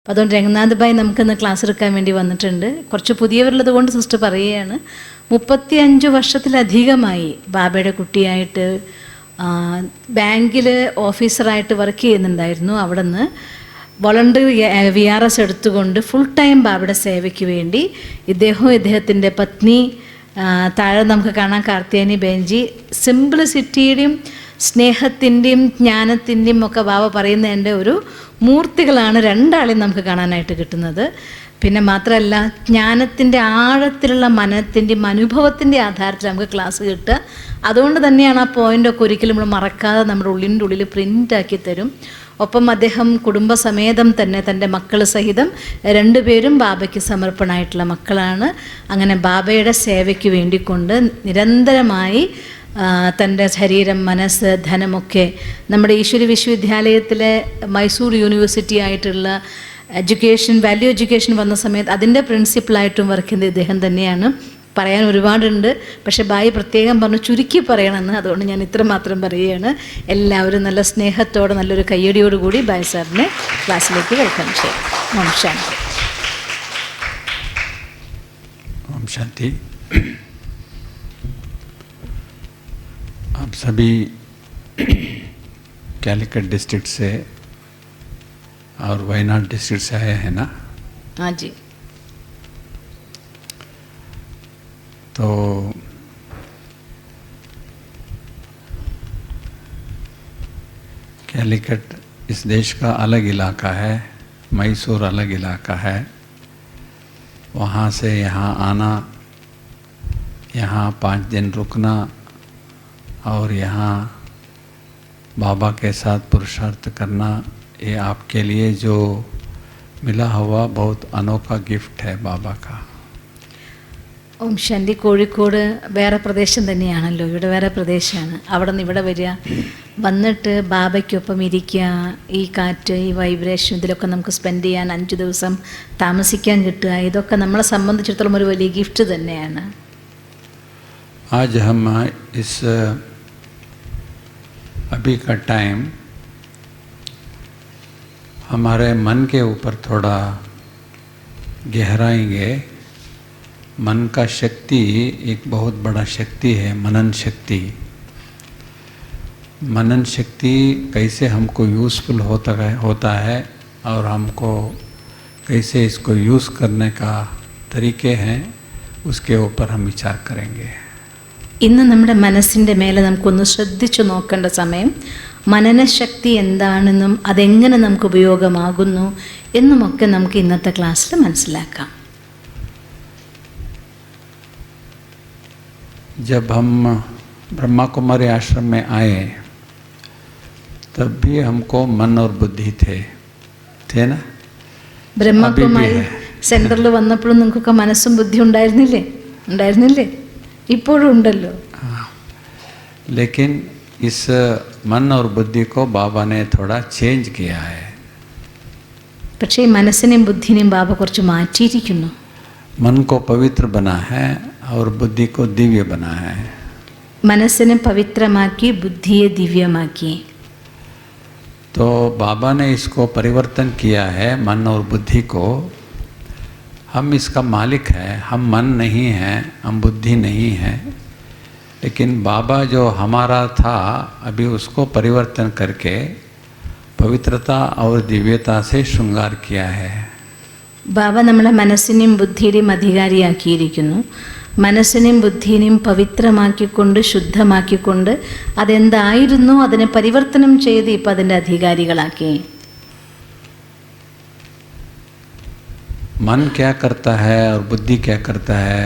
അപ്പോൾ അതുകൊണ്ട് രംഗനാഥ് ഭായ് നമുക്കിന്ന് ക്ലാസ് എടുക്കാൻ വേണ്ടി വന്നിട്ടുണ്ട്. കുറച്ച് പുതിയവരുള്ളത് കൊണ്ട് സിസ്റ്റർ പറയുകയാണ്, 35 വർഷത്തിലധികമായി ബാബയുടെ കുട്ടിയായിട്ട് ബാങ്കിൽ ഓഫീസറായിട്ട് വർക്ക് ചെയ്യുന്നുണ്ടായിരുന്നു. അവിടെ നിന്ന് വോളണ്ടറി VRS എടുത്തുകൊണ്ട് ഫുൾ ടൈം ബാബയുടെ സേവയ്ക്ക് വേണ്ടി ഇദ്ദേഹത്തിൻ്റെ പത്നി താഴെ നമുക്ക് കാണാൻ കാർത്തിയാനി ബെഞ്ചി സിംപ്ലിസിറ്റിയുടെയും സ്നേഹത്തിൻ്റെയും ജ്ഞാനത്തിൻ്റെയും ഒക്കെ ബാബ പറയുന്നതിൻ്റെ ഒരു മൂർത്തികളാണ് രണ്ടാളെയും നമുക്ക് കാണാനായിട്ട് കിട്ടുന്നത്. പിന്നെ മാത്രമല്ല, ജ്ഞാനത്തിൻ്റെ ആഴത്തിലുള്ള മനത്തിൻ്റെയും അനുഭവത്തിൻ്റെ ആധാരത്തിൽ നമുക്ക് ക്ലാസ് കിട്ടുക. അതുകൊണ്ട് തന്നെയാണ് ആ പോയിൻ്റൊക്കെ ഒരിക്കലും നമ്മൾ മറക്കാതെ നമ്മുടെ ഉള്ളിൻ്റെ ഉള്ളിൽ പ്രിൻ്റാക്കി തരും. ഒപ്പം അദ്ദേഹം കുടുംബസമേതം തന്നെ തൻ്റെ മക്കൾ സഹിതം 2 പേരും ബാബയ്ക്ക് സമർപ്പണമായിട്ടുള്ള മക്കളാണ്. അങ്ങനെ ബാബയുടെ സേവയ്ക്ക് വേണ്ടിക്കൊണ്ട് നിരന്തരമായി തൻ്റെ ശരീരം, മനസ്സ്, ധനമൊക്കെ നമ്മുടെ ഈശ്വരി വിശ്വവിദ്യാലയത്തിലെ മൈസൂർ യൂണിവേഴ്സിറ്റി ആയിട്ടുള്ള വാല്യൂ എഡ്യൂക്കേഷൻ വന്ന സമയത്ത് അതിൻ്റെ പ്രിൻസിപ്പളായിട്ടും വർക്ക് ചെയ്യുന്നത് ഇദ്ദേഹം തന്നെയാണ്. പറയാൻ ഒരുപാടുണ്ട്, പക്ഷേ ബായി പ്രത്യേകം പറഞ്ഞു ചുരുക്കി പറയണമെന്ന്. അതുകൊണ്ട് ഞാൻ ഇത്ര മാത്രം പറയുകയാണ്. എല്ലാവരും നല്ല സ്നേഹത്തോടെ നല്ലൊരു കയ്യടിയോടുകൂടി ബായ് സാറിനെ ക്ലാസ്സിലേക്ക് വെൽക്കം ചെയ്യും. ഓം ശാന്തി. ओम शांति। आप सभी कैलिकट डिस्ट्रिक्ट से और वायनाड डिस्ट्रिक्ट से आए हैं ना? हाँ जी। तो कैलिकट इस देश का अलग इलाका है, मैसूर अलग इलाका है। वहाँ से यहाँ आना, यहाँ 5 दिन रुकना और यहाँ बाबा के साथ पुरुषार्थ करना, ये आपके लिए जो मिला हुआ बहुत अनोखा गिफ्ट है बाबा का। ഓം ശാന്തി. കോഴിക്കോട് വേറെ പ്രദേശം തന്നെയാണല്ലോ, ഇവിടെ വേറെ പ്രദേശമാണ്. അവിടെ നിന്ന് ഇവിടെ വരിക, വന്നിട്ട് ബാബയ്ക്കൊപ്പം ഇരിക്കുക, ഈ കാറ്റ്, ഈ വൈബ്രേഷൻ, ഇതിലൊക്കെ നമുക്ക് സ്പെൻഡ് ചെയ്യാൻ 5 ദിവസം താമസിക്കാൻ കിട്ടുക, ഇതൊക്കെ നമ്മളെ സംബന്ധിച്ചിടത്തോളം ഒരു വലിയ ഗിഫ്റ്റ് തന്നെയാണ്. आज हम इस अभी का टाइम हमारे मन के ऊपर थोड़ा गहराएंगे. मन का शक्ति एक बहुत बड़ा शक्ति है, मनन शक्ति. मनन शक्ति कैसे हमको यूज़फुल होता है और हमको कैसे इसको यूज़ करने का तरीके हैं, उसके ऊपर हम विचार करेंगे. ഇന്ന് നമ്മുടെ മനസ്സിൻ്റെ മേലെ നമുക്കൊന്ന് ശ്രദ്ധിച്ചു നോക്കേണ്ട സമയം, മനനശക്തി എന്താണെന്നും അതെങ്ങനെ നമുക്ക് ഉപയോഗമാകുന്നു എന്നുമൊക്കെ നമുക്ക് ഇന്നത്തെ ക്ലാസ്സിൽ മനസ്സിലാക്കാം. जब हम ब्रह्मा कुमारी आश्रम में आए तब भी हमको मन और बुद्धि थे ना? ബ്രഹ്മകുമാരി സെൻറ്ററിൽ വന്നപ്പോഴും നിങ്ങൾക്കൊക്കെ മനസ്സും ബുദ്ധി ഉണ്ടായിരുന്നില്ലേ? ഇപ്പോഴും ഉണ്ടല്ലോ. लेकिन इस मन और बुद्धि को बाबा ने थोड़ा चेंज किया है. പക്ഷേ ഈ മനസ്സിനെയും ബുദ്ധിനെയും ബാബ കുറച്ച് മാറ്റിയിരിക്കുന്നു. मन को पवित्र बना है और बुद्धि को दिव्य बना है. മനസ്സിനെ പവിത്രമാക്കി, ബുദ്ധിയെ ദിവ്യമാക്കി. तो बाबा ने इसको परिवर्तन किया है, मन और बुद्धि को. हम इसका मालिक है, हम मन नहीं हैं, हम बुद्धि नहीं हैं. लेकिन बाबा जो हमारा था अभी उसको परिवर्तन करके पवित्रता और दिव्यता से श्रृंगार किया है. ബാബ നമ്മളെ മനസ്സിനെയും ബുദ്ധിയുടെയും അധികാരിയാക്കിയിരിക്കുന്നു. മനസ്സിനെയും ബുദ്ധിയെയും പവിത്രമാക്കിക്കൊണ്ട്, ശുദ്ധമാക്കിക്കൊണ്ട്, അതെന്തായിരുന്നു അതിനെ പരിവർത്തനം ചെയ്ത് ഇപ്പം അതിൻ്റെ അധികാരികളാക്കി. मन क्या करता है और बुद्धि क्या करता है,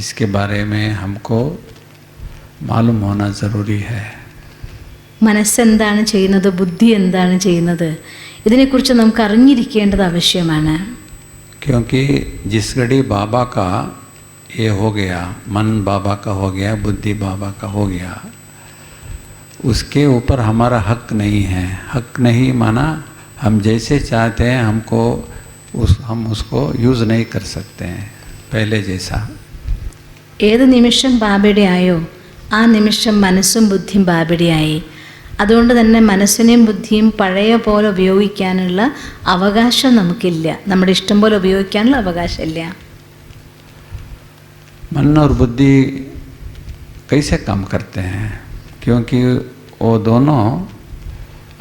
इसके बारे में हमको मालूम होना ज़रूरी है. മനസ്സെന്താണ് ചെയ്യുന്നത്, ബുദ്ധി എന്താണ് ചെയ്യുന്നത്, ഇതിനെക്കുറിച്ച് നമുക്ക് അറിഞ്ഞിരിക്കേണ്ടത് ആവശ്യമാണ്. क्योंकि जिस घड़ी बाबा का ये हो गया, मन बाबा का हो गया, बुद्धि बाबा का हो गया, उसके ऊपर हमारा हक नहीं है. हक नहीं माना हम जैसे चाहते हैं हम उसको यूज़ नहीं कर सकते हैं पहले जैसा. ഏത് നിമിഷം ബാബയുടെ ആയോ ആ നിമിഷം മനസ്സും ബുദ്ധിയും ബാബയുടെ ആയി. അതുകൊണ്ട് തന്നെ മനസ്സിനെയും ബുദ്ധിയും പഴയ പോലെ ഉപയോഗിക്കാനുള്ള അവകാശം നമുക്കില്ല. നമ്മുടെ ഇഷ്ടം പോലെ ഉപയോഗിക്കാനുള്ള അവകാശമില്ല. मन और बुद्धि कैसे काम करते हैं? क्योंकि वो दोनों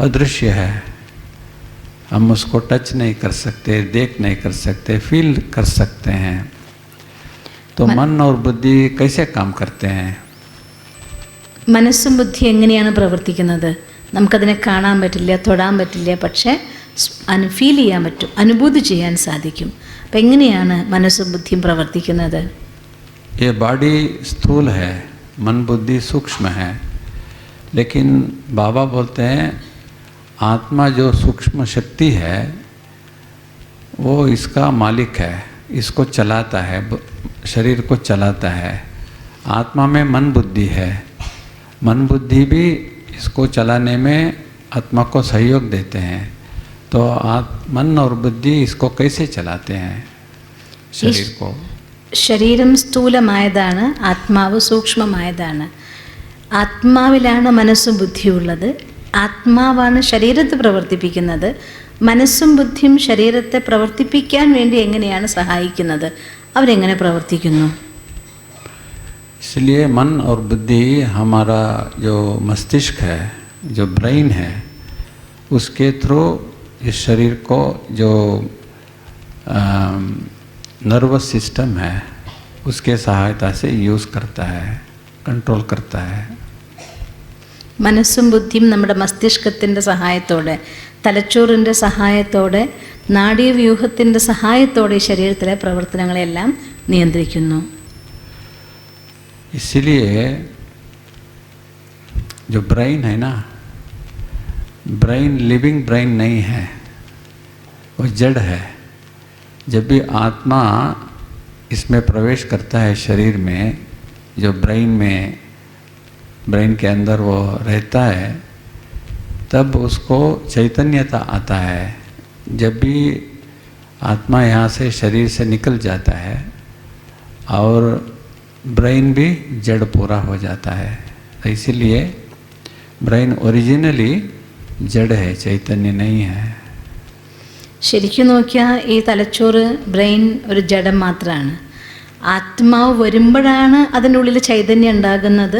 अदृश्य है, हम उसको टच नहीं कर सकते, देख नहीं कर सकते, फील कर सकते हैं. तो मन और बुद्धि कैसे काम करते हैं? മനസ്സും ബുദ്ധി എങ്ങനെയാണ് പ്രവർത്തിക്കുന്നത്? നമുക്കതിനെ കാണാൻ പറ്റില്ല, തൊടാൻ പറ്റില്ല, പക്ഷേ ഫീൽ ചെയ്യാൻ പറ്റും, അനുഭൂതി ചെയ്യാൻ സാധിക്കും. അപ്പം എങ്ങനെയാണ് മനസ്സും ബുദ്ധിയും പ്രവർത്തിക്കുന്നത്? ये बॉडी स्थूल है, मन बुद्धि सूक्ष्म है, लेकिन बाबा बोलते हैं आत्मा जो सूक्ष्म शक्ति है वो इसका मालिक है, इसको चलाता है, शरीर को चलाता है. आत्मा में मन बुद्धि है, मन बुद्धि भी इसको चलाने में आत्मा को सहयोग देते हैं. तो मन और बुद्धि इसको कैसे चलाते हैं शरीर को? ശരീരം സ്ഥൂലമായതാണ്, ആത്മാവ് സൂക്ഷ്മമായതാണ്. ആത്മാവിലാണ് മനസ്സും ബുദ്ധിയുള്ളത്. ആത്മാവാണ് ശരീരത്തെ പ്രവർത്തിപ്പിക്കുന്നത്. മനസ്സും ബുദ്ധിയും ശരീരത്തെ പ്രവർത്തിപ്പിക്കാൻ വേണ്ടി എങ്ങനെയാണ് സഹായിക്കുന്നത്? അവരെങ്ങനെ പ്രവർത്തിക്കുന്നു? इसलिए मन और बुद्धि हमारा जो मस्तिष्क है, जो ब्रेन है, उसके थ्रू इस शरीर को जो नर्वस सिस्टम है उसके सहायता से यूज़ करता है, कंट्रोल करता है. മനസ്സും ബുദ്ധിയും നമ്മുടെ മസ്തിഷ്കത്തിൻ്റെ സഹായത്തോടെ, തലച്ചോറിൻ്റെ സഹായത്തോടെ, നാഡീവ്യൂഹത്തിൻ്റെ സഹായത്തോടെ ശരീരത്തിലെ പ്രവർത്തനങ്ങളെല്ലാം നിയന്ത്രിക്കുന്നു. इसीलिए जो ब्रेन है ना, ब्रेन लिविंग ब्रेन नहीं है, वो जड़ है. जब भी आत्मा इसमें प्रवेश करता है शरीर में, जो ब्रेन के अंदर वो रहता है, तब उसको चैतन्यता आता है. जब भी आत्मा यहाँ से शरीर से निकल जाता है और ब्रेन भी जड़ पूरा हो जाता है. इसीलिए ब्रेन ओरिजिनली जड़ है, चैतन्य नहीं है. ശരിക്കും നോക്കിയാൽ ഈ തലച്ചോറ്, ബ്രെയിൻ ഒരു ജഡം മാത്രമാണ്. ആത്മാവ് വരുമ്പോഴാണ് അതിൻ്റെ ഉള്ളിൽ ചൈതന്യം ഉണ്ടാകുന്നത്.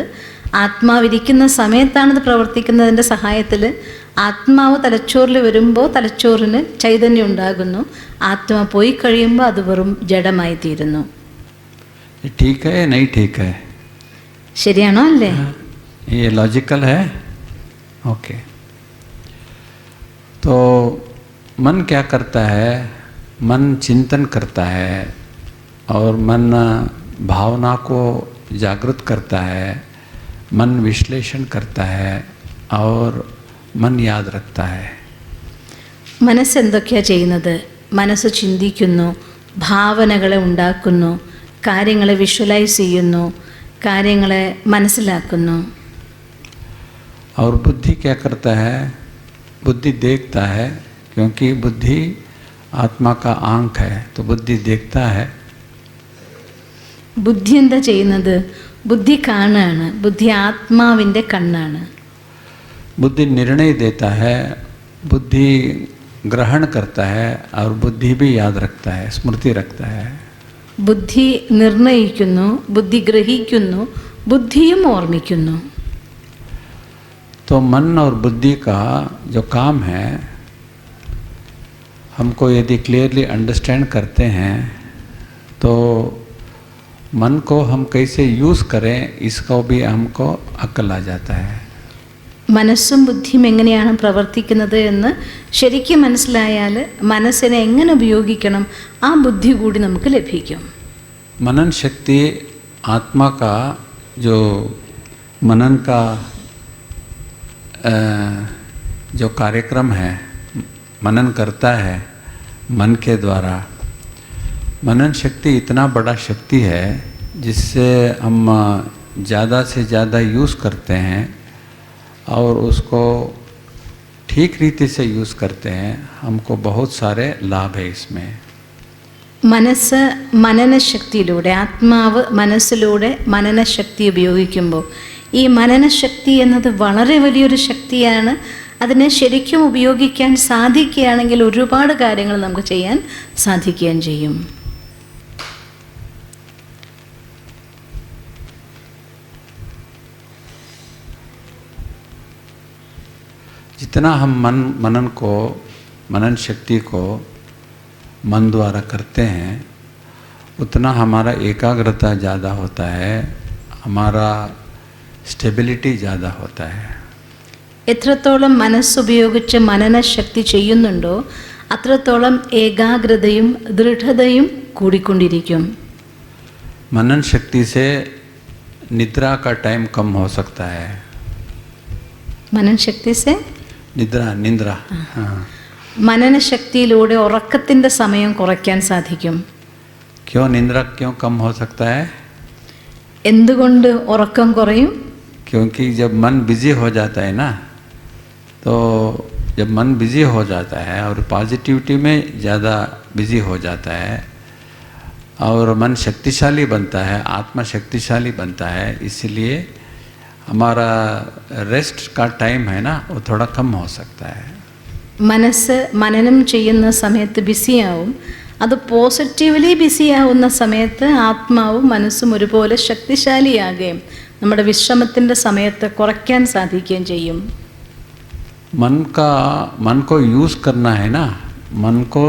ആത്മാവിരിക്കുന്ന സമയത്താണത് പ്രവർത്തിക്കുന്നതിൻ്റെ സഹായത്തിൽ. ആത്മാവ് തലച്ചോറിൽ വരുമ്പോൾ തലച്ചോറിന് ചൈതന്യം ഉണ്ടാകുന്നു. ആത്മാ പോയി കഴിയുമ്പോൾ അത് വെറും ജഡമായി തീരുന്നു. ठीक है नहीं ठीक है? ശരിയാണോ അല്ലേ? ये लॉजिकल है? ओके. तो मन क्या करता है? मन चिंतन करता है और मन भावना को जागृत करता है, मन विश्लेषण करता है और मन याद रखता है. മനസ്സ് എന്തൊക്കെയാണ് ചെയ്യുന്നത്? മനസ്സ് ചിന്തിക്കുന്നു, ഭാവനകളെ ഉണ്ടാക്കുന്നു, കാര്യങ്ങളെ വിഷ്വലൈസ് ചെയ്യുന്നു, കാര്യങ്ങളെ മനസ്സിലാക്കുന്നു. और बुद्धि क्या करता है? बुद्धि देखता है, क्योंकि बुद्धि आत्मा का आँख है, तो बुद्धि देखता है. ബുദ്ധി എന്താ ചെയ്യുന്നത്? ബുദ്ധി കാണാണ്. ബുദ്ധി ആത്മാവിൻ്റെ കണ്ണാണ്. बुद्धि निर्णय देता है, बुद्धि ग्रहण करता है और बुद्धि भी याद रखता है, स्मृति रखता है. ബുദ്ധി നിർണയിക്കുന്നു, ബുദ്ധി ഗ്രഹിക്കുന്നു, ബുദ്ധിയും ഓർമ്മിക്കുന്നു. तो मन और बुद्धि का जो काम है, हमको यदि क्लियरली अंडरस्टैंड करते हैं तो मन को हम कैसे यूज़ करें इसको भी हमको अक्ल आ जाता है. മനസ്സും ബുദ്ധിയും എങ്ങനെയാണ് പ്രവർത്തിക്കുന്നത് എന്ന് ശരിക്കും മനസ്സിലായാൽ മനസ്സിനെ എങ്ങനെ ഉപയോഗിക്കണം ആ ബുദ്ധി കൂടി നമുക്ക് ലഭിക്കും. मनन शक्ति आत्मा का जो मनन का जो कार्यक्रम है, मनन करता है मन के द्वारा. मनन शक्ति इतना बड़ा शक्ति है जिससे हम ज़्यादा से ज़्यादा यूज़ करते हैं और उसको ठीक रीति से यूज़ करते हैं, हमको बहुत सारे लाभ है इसमें. മനസ്സ് മനനശക്തിയിലൂടെ, ആത്മാവ് മനസ്സിലൂടെ മനനശക്തി ഉപയോഗിക്കുമ്പോൾ ഈ മനനശക്തി എന്നത് വളരെ വലിയൊരു ശക്തിയാണ്. അതിനെ ശരിക്കും ഉപയോഗിക്കാൻ സാധിക്കുകയാണെങ്കിൽ ഒരുപാട് കാര്യങ്ങൾ നമുക്ക് ചെയ്യാൻ സാധിക്കുകയും ചെയ്യും. जितना हम मनन शक्ति को मन द्वारा करते हैं उतना हमारा एकाग्रता ज़्यादा होता है, हमारा स्टेबिलिटी ज़्यादा होता है. എത്രത്തോളം മനസ്സുപയോഗിച്ച് മനനശക്തി ചെയ്യുന്നുണ്ടോ അത്രത്തോളം ഏകാഗ്രതയും ദൃഢതയും കൂടിക്കൊണ്ടിരിക്കും. मनन शक्ति से निद्रा का टाइम कम हो सकता है. മനനശക്തി സെ निद्रा हाँ. മനനശക്തിയിലൂടെ ഉറക്കത്തിൻ്റെ സമയം കുറയ്ക്കാൻ സാധിക്കും. क्यों निद्रा क्यों कम हो सकता है? എന്തുകൊണ്ട് ഉറക്കം കുറയും? क्योंकि जब मन बिजी हो जाता है ना, तो जब मन बिजी हो जाता है और पॉजिटिविटी में ज़्यादा बिजी हो जाता है और मन शक्तिशाली बनता है, आत्मा शक्तिशाली बनता है, इसलिए हमारा रेस्ट का टाइम है ना वो थोड़ा कम हो सकता है. മനസ്സ് മനനം ചെയ്യുന്ന സമയത്ത് ബിസിയാവും. അത് പോസിറ്റീവ്ലി ബിസിയാവുന്ന സമയത്ത് ആത്മാവും മനസ്സും ഒരുപോലെ ശക്തിശാലിയാകുകയും നമ്മുടെ വിശ്രമത്തിൻ്റെ സമയത്ത് കുറയ്ക്കാൻ സാധിക്കുകയും ചെയ്യും. मन को यूज़ करना है ना, मन को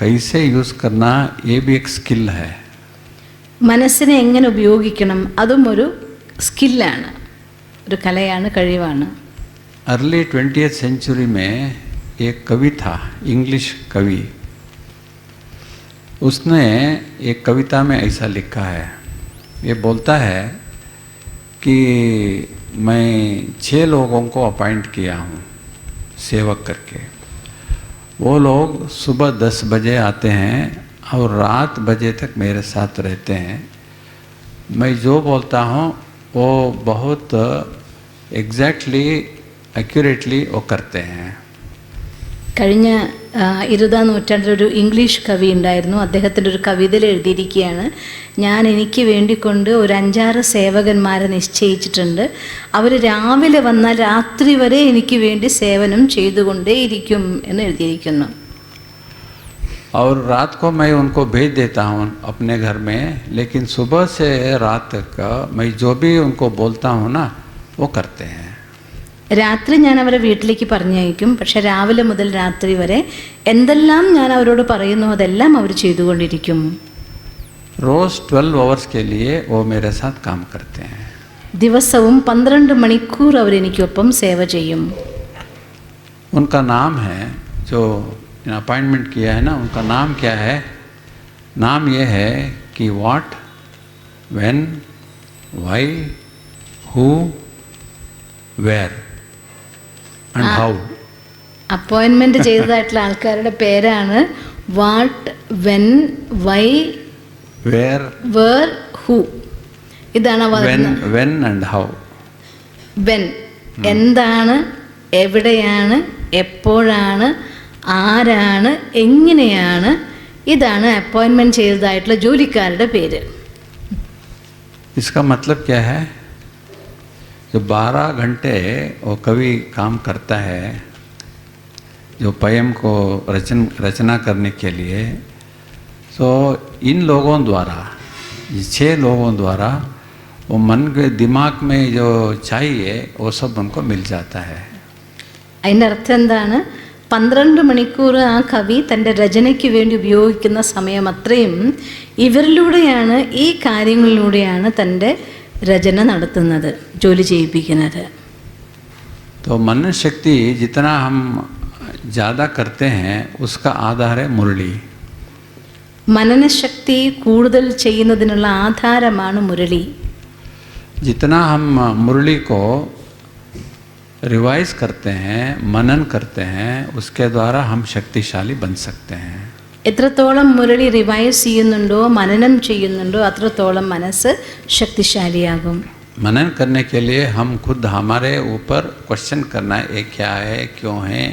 कैसे यूज़ करना ये भी एक स्किल है. മനസ്സിനെ എങ്ങനെ ഉപയോഗിക്കണം അതും ഒരു സ്കില്ലാണ്, ഒരു കലയാണ്, കഴിവാണ്. अर्ली 20th सेंचुरी में एक कवि था, इंग्लिश कवि. उसने एक कविता में ऐसा लिखा है, ये बोलता है कि मैं 6 लोगों को अपॉइंट किया हूँ सेवक करके. वो लोग सुबह 10 बजे आते हैं और रात बजे तक मेरे साथ रहते हैं. मैं जो बोलता हूँ वो बहुत एग्जैक्टली एक्यूरेटली वो करते हैं. കഴിഞ്ഞ 20ാം നൂറ്റാണ്ടിലൊരു ഇംഗ്ലീഷ് കവി ഉണ്ടായിരുന്നു. അദ്ദേഹത്തിൻ്റെ ഒരു കവിതയിൽ എഴുതിയിരിക്കുകയാണ്, ഞാൻ എനിക്ക് വേണ്ടിക്കൊണ്ട് ഒരു 5-6 സേവകന്മാരെ നിശ്ചയിച്ചിട്ടുണ്ട്. അവർ രാവിലെ വന്നാൽ രാത്രി വരെ എനിക്ക് വേണ്ടി സേവനം ചെയ്തുകൊണ്ടേയിരിക്കും എന്ന് എഴുതിയിരിക്കുന്നു. और रात को मैं उनको भेज देता हूँ अपने घर में, लेकिन सुबह से रात तक मैं जो भी उनको बोलता हूँ ना वो करते हैं. രാത്രി ഞാൻ അവരെ വീട്ടിലേക്ക് പറഞ്ഞയക്കും, പക്ഷെ രാവിലെ മുതൽ രാത്രി വരെ എന്തെല്ലാം ഞാൻ അവരോട് പറയുന്നു അതെല്ലാം അവർ ചെയ്തുകൊണ്ടിരിക്കും. रोज़ 12 आवर्स के लिए वो मेरे साथ काम करते हैं. ദിവസവും 12 മണിക്കൂർ അവരെനിക്കൊപ്പം സേവ ചെയ്യും. उनका नाम है, जो अपॉइंटमेंट किया है ना, उनका नाम क्या है? नाम ये है कि what, when, why, who, where and how. Appointment ചെയ്തതായിട്ടുള്ള ആൾക്കാരുടെ പേരാണ് what, when, why, where, where, who. ഇതാണ് when and how. വെൻ എന്താണ്, എവിടെയാണ്, എപ്പോഴാണ്, ആരാണ്, എങ്ങനെയാണ്. ഇതാണ് അപ്പോയിൻമെൻറ്റ് ചെയ്തതായിട്ടുള്ള ജോലിക്കാരുടെ പേര്. इसका मतलब क्या है? जो 12 घंटे वो कवि काम करता है जो पोयम को रचना करने के लिए, तो इन लोगों द्वारा, 6 लोगों द्वारा वो मन के दिमाग में जो चाहिए वो सब उनको मिल जाता है. അതിൻ്റെ അർത്ഥം എന്താണ്? 12 മണിക്കൂർ ആ കവി തൻ്റെ രചനയ്ക്ക് വേണ്ടി ഉപയോഗിക്കുന്ന സമയം അത്രയും ഇവരിലൂടെയാണ്, ഈ കാര്യങ്ങളിലൂടെയാണ് തൻ്റെ രചന നടത്തുന്നത്, ജോലി ചെയ്യിപ്പിക്കുന്നത്. तो मन शक्ति जितना हम ज़्यादा करते हैं उसका आधार है मुरली. മനനശക്തി കൂടുതൽ ചെയ്യുന്നതിനുള്ള ആധാരമാണ് മുരളി. जितना हम मुरली को रिवाइज करते हैं, मनन करते हैं, उसके द्वारा हम शक्तिशाली बन सकते हैं. എത്രത്തോളം മുരളി റിവൈസ് ചെയ്യുന്നുണ്ടോ, മനനം ചെയ്യുന്നുണ്ടോ, അത്രത്തോളം മനസ്സ് ശക്തിശാലിയാകും. मनन करने के लिए हम खुद हमारे ऊपर क्वेश्चन करना है, ये क्या है, क्यों है,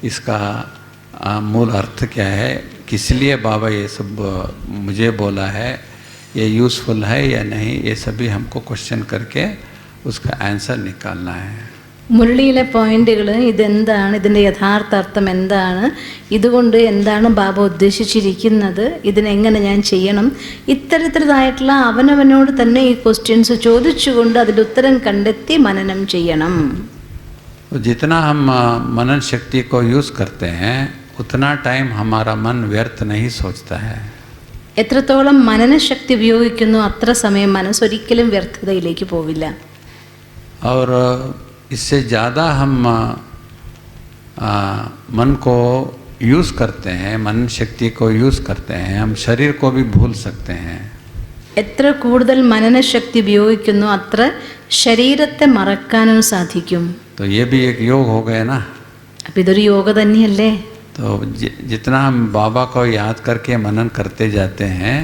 इसका मूल अर्थ क्या है, किस लिए बाबा ये सब मुझे बोला है, ये यूज़फुल है या नहीं, ये सभी हमको क्वेश्चन करके उसका आंसर निकालना है. മുരളിയിലെ പോയിന്റുകൾ ഇതെന്താണ്, ഇതിൻ്റെ യഥാർത്ഥ അർത്ഥം എന്താണ്, ഇതുകൊണ്ട് എന്താണ് ബാബ ഉദ്ദേശിച്ചിരിക്കുന്നത്, ഇതിനെങ്ങനെ ഞാൻ ചെയ്യണം, ഇത്തരത്തിലായിട്ടുള്ള അവനവനോട് തന്നെ ഈ ക്വസ്റ്റ്യൻസ് ചോദിച്ചുകൊണ്ട് അതിൻ്റെ ഉത്തരം കണ്ടെത്തി മനനം ചെയ്യണം. तो जितना हम मनन शक्ति को यूज़ करते हैं उतना टाइम हमारा मन व्यर्थ नहीं सोचता है. എത്രത്തോളം മനനശക്തി ഉപയോഗിക്കുന്നു അത്ര സമയം മനസ്സൊരിക്കലും വ്യർത്ഥതയിലേക്ക് പോവില്ല. और इससे ज़्यादा हम मन को यूज़ करते हैं, मन शक्ति को यूज़ करते हैं, हम शरीर को भी भूल सकते हैं. എത്ര കൂടുതൽ മനനശക്തി ഉപയോഗിക്കുന്നു അത്ര ശരീരത്തെ മറക്കാനും സാധിക്കും. तो ये भी एक योग हो गया ना. അപ്പം ഇതൊരു യോഗ തന്നെയല്ലേ? तो जितना हम बाबा को याद करके मनन करते जाते हैं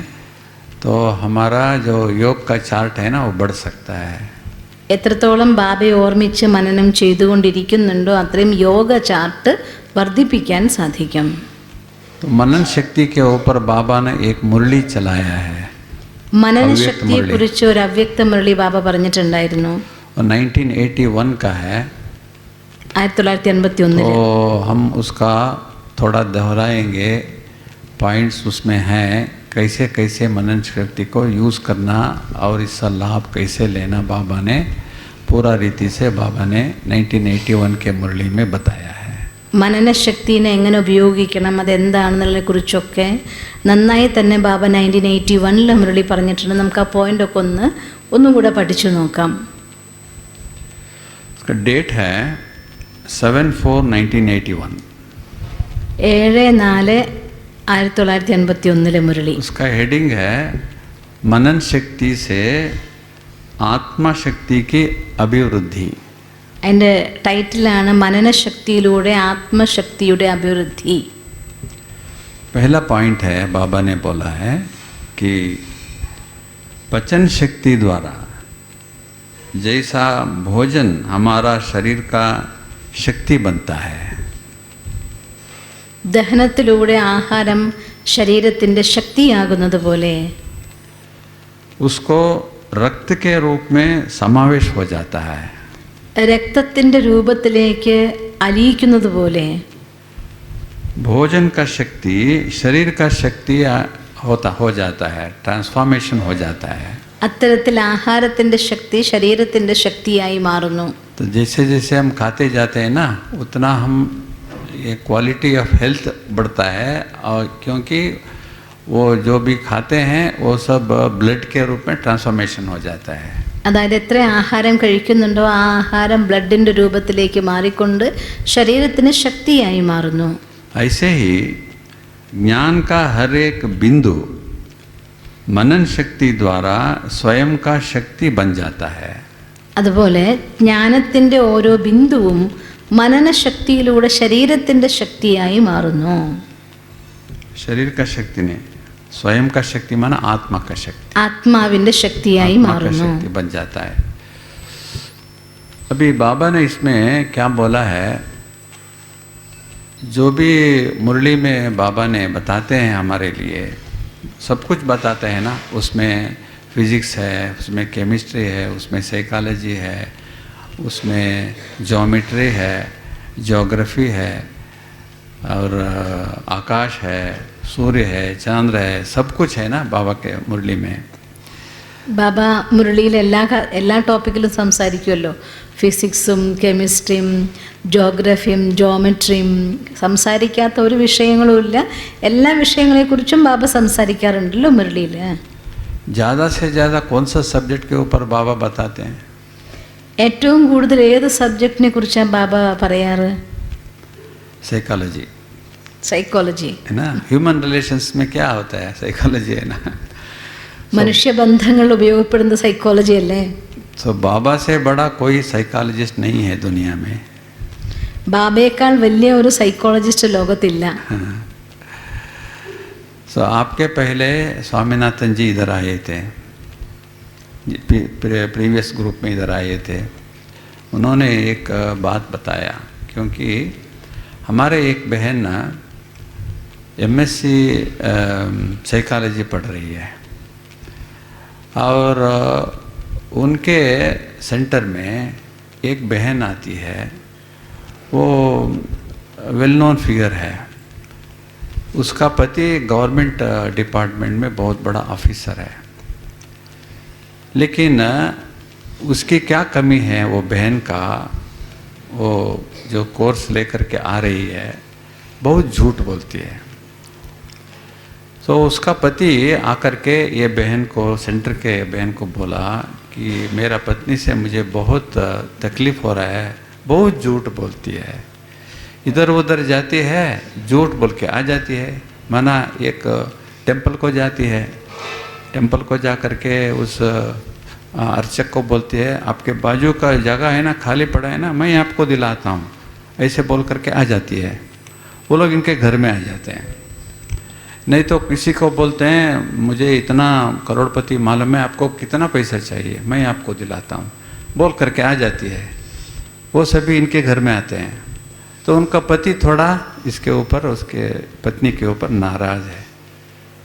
तो हमारा जो योग का चार्ट है ना वो बढ़ सकता है. എത്രത്തോളം ബാബയെ ഓർമ്മിച്ച് മനനം ചെയ്തുകൊണ്ടിരിക്കുന്നുണ്ടോ അത്രയും യോഗ ചാർട്ട് വർദ്ധിപ്പിക്കാൻ സാധിക്കും. तो मनन शक्ति के ऊपर बाबा ने एक मुरली चलाया है. മനനശക്തിയെക്കുറിച്ച് ഒരു അവ്യക്ത മുരളി ബാബ പറഞ്ഞിട്ടുണ്ടായിരുന്നു. और 1981 का है. 1981. तो हम उसका थोड़ा दोहराएंगे. पॉइंट्स उसमें हैं, कैसे कैसे मनन शक्ति को यूज़ करना और इसका लाभ कैसे लेना बाबा ने पूरा रीति से बाबा ने 1981 के मुरली में बताया है. മനനശക്തിനെ എങ്ങനെ ഉപയോഗിക്കണം, അതെന്താണെന്നുള്ളതിനെ കുറിച്ചൊക്കെ നന്നായി തന്നെ ബാബ 1981 മുരളി പറഞ്ഞിട്ടുണ്ട്. നമുക്ക് ആ പോയിൻ്റൊക്കെ ഒന്നും കൂടെ പഠിച്ചു നോക്കാം. उसका डेट है 7/4/1981. 7/4/1981 മുരളി. उसका हेडिंग है मनन शक्ति से आत्मा शक्ति की अभिवृद्धि. അതിൻ്റെ ടൈറ്റിലാണ് മനനശക്തിയിലൂടെ ആത്മശക്തിയുടെ അഭിവൃദ്ധി. पहला पॉइंट है, बाबा ने बोला है कि पचन शक्ति द्वारा जैसा भोजन हमारा शरीर का शक्ति बनता है, ദഹനത്തിലൂടെ ആഹാരം ശരീരത്തിൻ്റെ ശക്തിയാകുന്നത് പോലെ उसको रक्त के रूप में समावेश हो जाता है. രക്തത്തിൻ്റെ രൂപത്തിലേക്ക് അലിയിക്കുന്നത് പോലെ भोजन का शक्ति शरीर का शक्ति हो जाता है, ट्रांसफॉर्मेशन हो जाता है. അത്തരത്തിൽ ആഹാരത്തിൻ്റെ ശക്തി ശരീരത്തിൻ്റെ ശക്തിയായി മാറുന്നു. तो जैसे जैसे हम खाते जाते हैं ना उतना हम ये क्वालिटी ऑफ हेल्थ बढ़ता है. और क्योंकि वो जो भी खाते हैं वो सब ब्लड के रूप में ट्रांसफॉर्मेशन हो जाता है. അതായത് എത്ര ആഹാരം കഴിക്കുന്നുണ്ടോ ആ ആഹാരം ബ്ലഡിൻ്റെ രൂപത്തിലേക്ക് മാറിക്കൊണ്ട് ശരീരത്തിന് ശക്തിയായി മാറുന്നു. ऐसे ही ज्ञान का हर एक बिंदु मनन शक्ति द्वारा स्वयं का शक्ति बन जाता है. അതുപോലെ ജ്ഞാനത്തിൻ്റെ ഓരോ ബിന്ദുവും മനനശക്തിയിലൂടെ ശരീരത്തിൻ്റെ ശക്തിയായി മാറുന്നു. शरीर का शक्ति ने स्वयं का शक्ति माना आत्मा का शक्ति, ആത്മാവിൻ്റെ ശക്തിയായി आत्मा का മാറുന്നു. शक्ति बन जाता है. अभी बाबा ने इसमें क्या बोला है, जो भी मुरली में बाबा ने बताते हैं हमारे लिए सब कुछ बताते हैं ना. उसमें फिजिक्स है, उसमें केमिस्ट्री है, उसमें साइकोलॉजी है, उसमें ज्योमेट्री है, ज्योग्राफी है, और आकाश है, सूर्य है, चंद्र है, सब कुछ है ना बाबा के मुरली में. ബാബ മുരളിയിൽ എല്ലാ ടോപ്പിക്കിലും സംസാരിക്കുമല്ലോ. ഫിസിക്സും കെമിസ്ട്രിയും ജോഗ്രഫിയും ജോമെട്രിയും സംസാരിക്കാത്ത ഒരു വിഷയങ്ങളുമില്ല. എല്ലാ വിഷയങ്ങളെക്കുറിച്ചും ബാബ സംസാരിക്കാറുണ്ടല്ലോ മുരളിയിൽ. ज़्यादा से ज़्यादा कौन सा सब्जेक्ट के ऊपर बाबा बताते हैं? ഏറ്റവും കൂടുതൽ ഏത് സബ്ജക്റ്റിനെ കുറിച്ചാണ് ബാബ പറയാറ്? Psychology psychology. है ना. ह्यूमन रिलेशंस में क्या होता है, साइकोलॉजी है ना. മനുഷ്യബന്ധങ്ങൾ ഉപയോഗപ്പെടുന്ന സൈക്കോളജി അല്ലേ? तो बाबा से बड़ा कोई साइकोलॉजिस्ट नहीं है दुनिया में. ബാബയേക്കാൾ വലിയ ഒരു സൈക്കോളജിസ്റ്റ് ലോകത്തില്ല. तो आपके पहले स्वामीनाथन जी इधर आए थे, प्रीवियस ग्रुप में इधर आए थे. उन्होंने एक बात बताया, क्योंकि हमारे एक बहन ना एमएससी साइकोलॉजी पढ़ रही है और उनके सेंटर में एक बहन आती है, वो वेल नोन फिगर है, उसका पति गवर्नमेंट डिपार्टमेंट में बहुत बड़ा ऑफिसर है, लेकिन उसकी क्या कमी है, वो बहन का वो जो कोर्स लेकर के आ रही है बहुत झूठ बोलती है। तो उसका पति आकर के ये बहन को, सेंटर के बहन को बोला कि मेरा पत्नी से मुझे बहुत तकलीफ़ हो रहा है, बहुत झूठ बोलती है, इधर उधर जाती है, झूठ बोल के आ जाती है। माना एक टेंपल को जाती है, टेंपल को जा कर के उस अर्चक को बोलती है आपके बाजू का जगह है ना, खाली पड़ा है ना, मैं आपको दिलाता हूँ, ऐसे बोल करके आ जाती है। वो लोग इनके घर में आ जाते हैं। नहीं तो किसी को बोलते हैं मुझे इतना करोड़पति मालूम है, आपको कितना पैसा चाहिए, मैं आपको दिलाता हूँ, बोल करके आ जाती है। वो सभी इनके घर में आते हैं। तो उनका पति थोड़ा इसके ऊपर, उसके पत्नी के ऊपर नाराज़ है।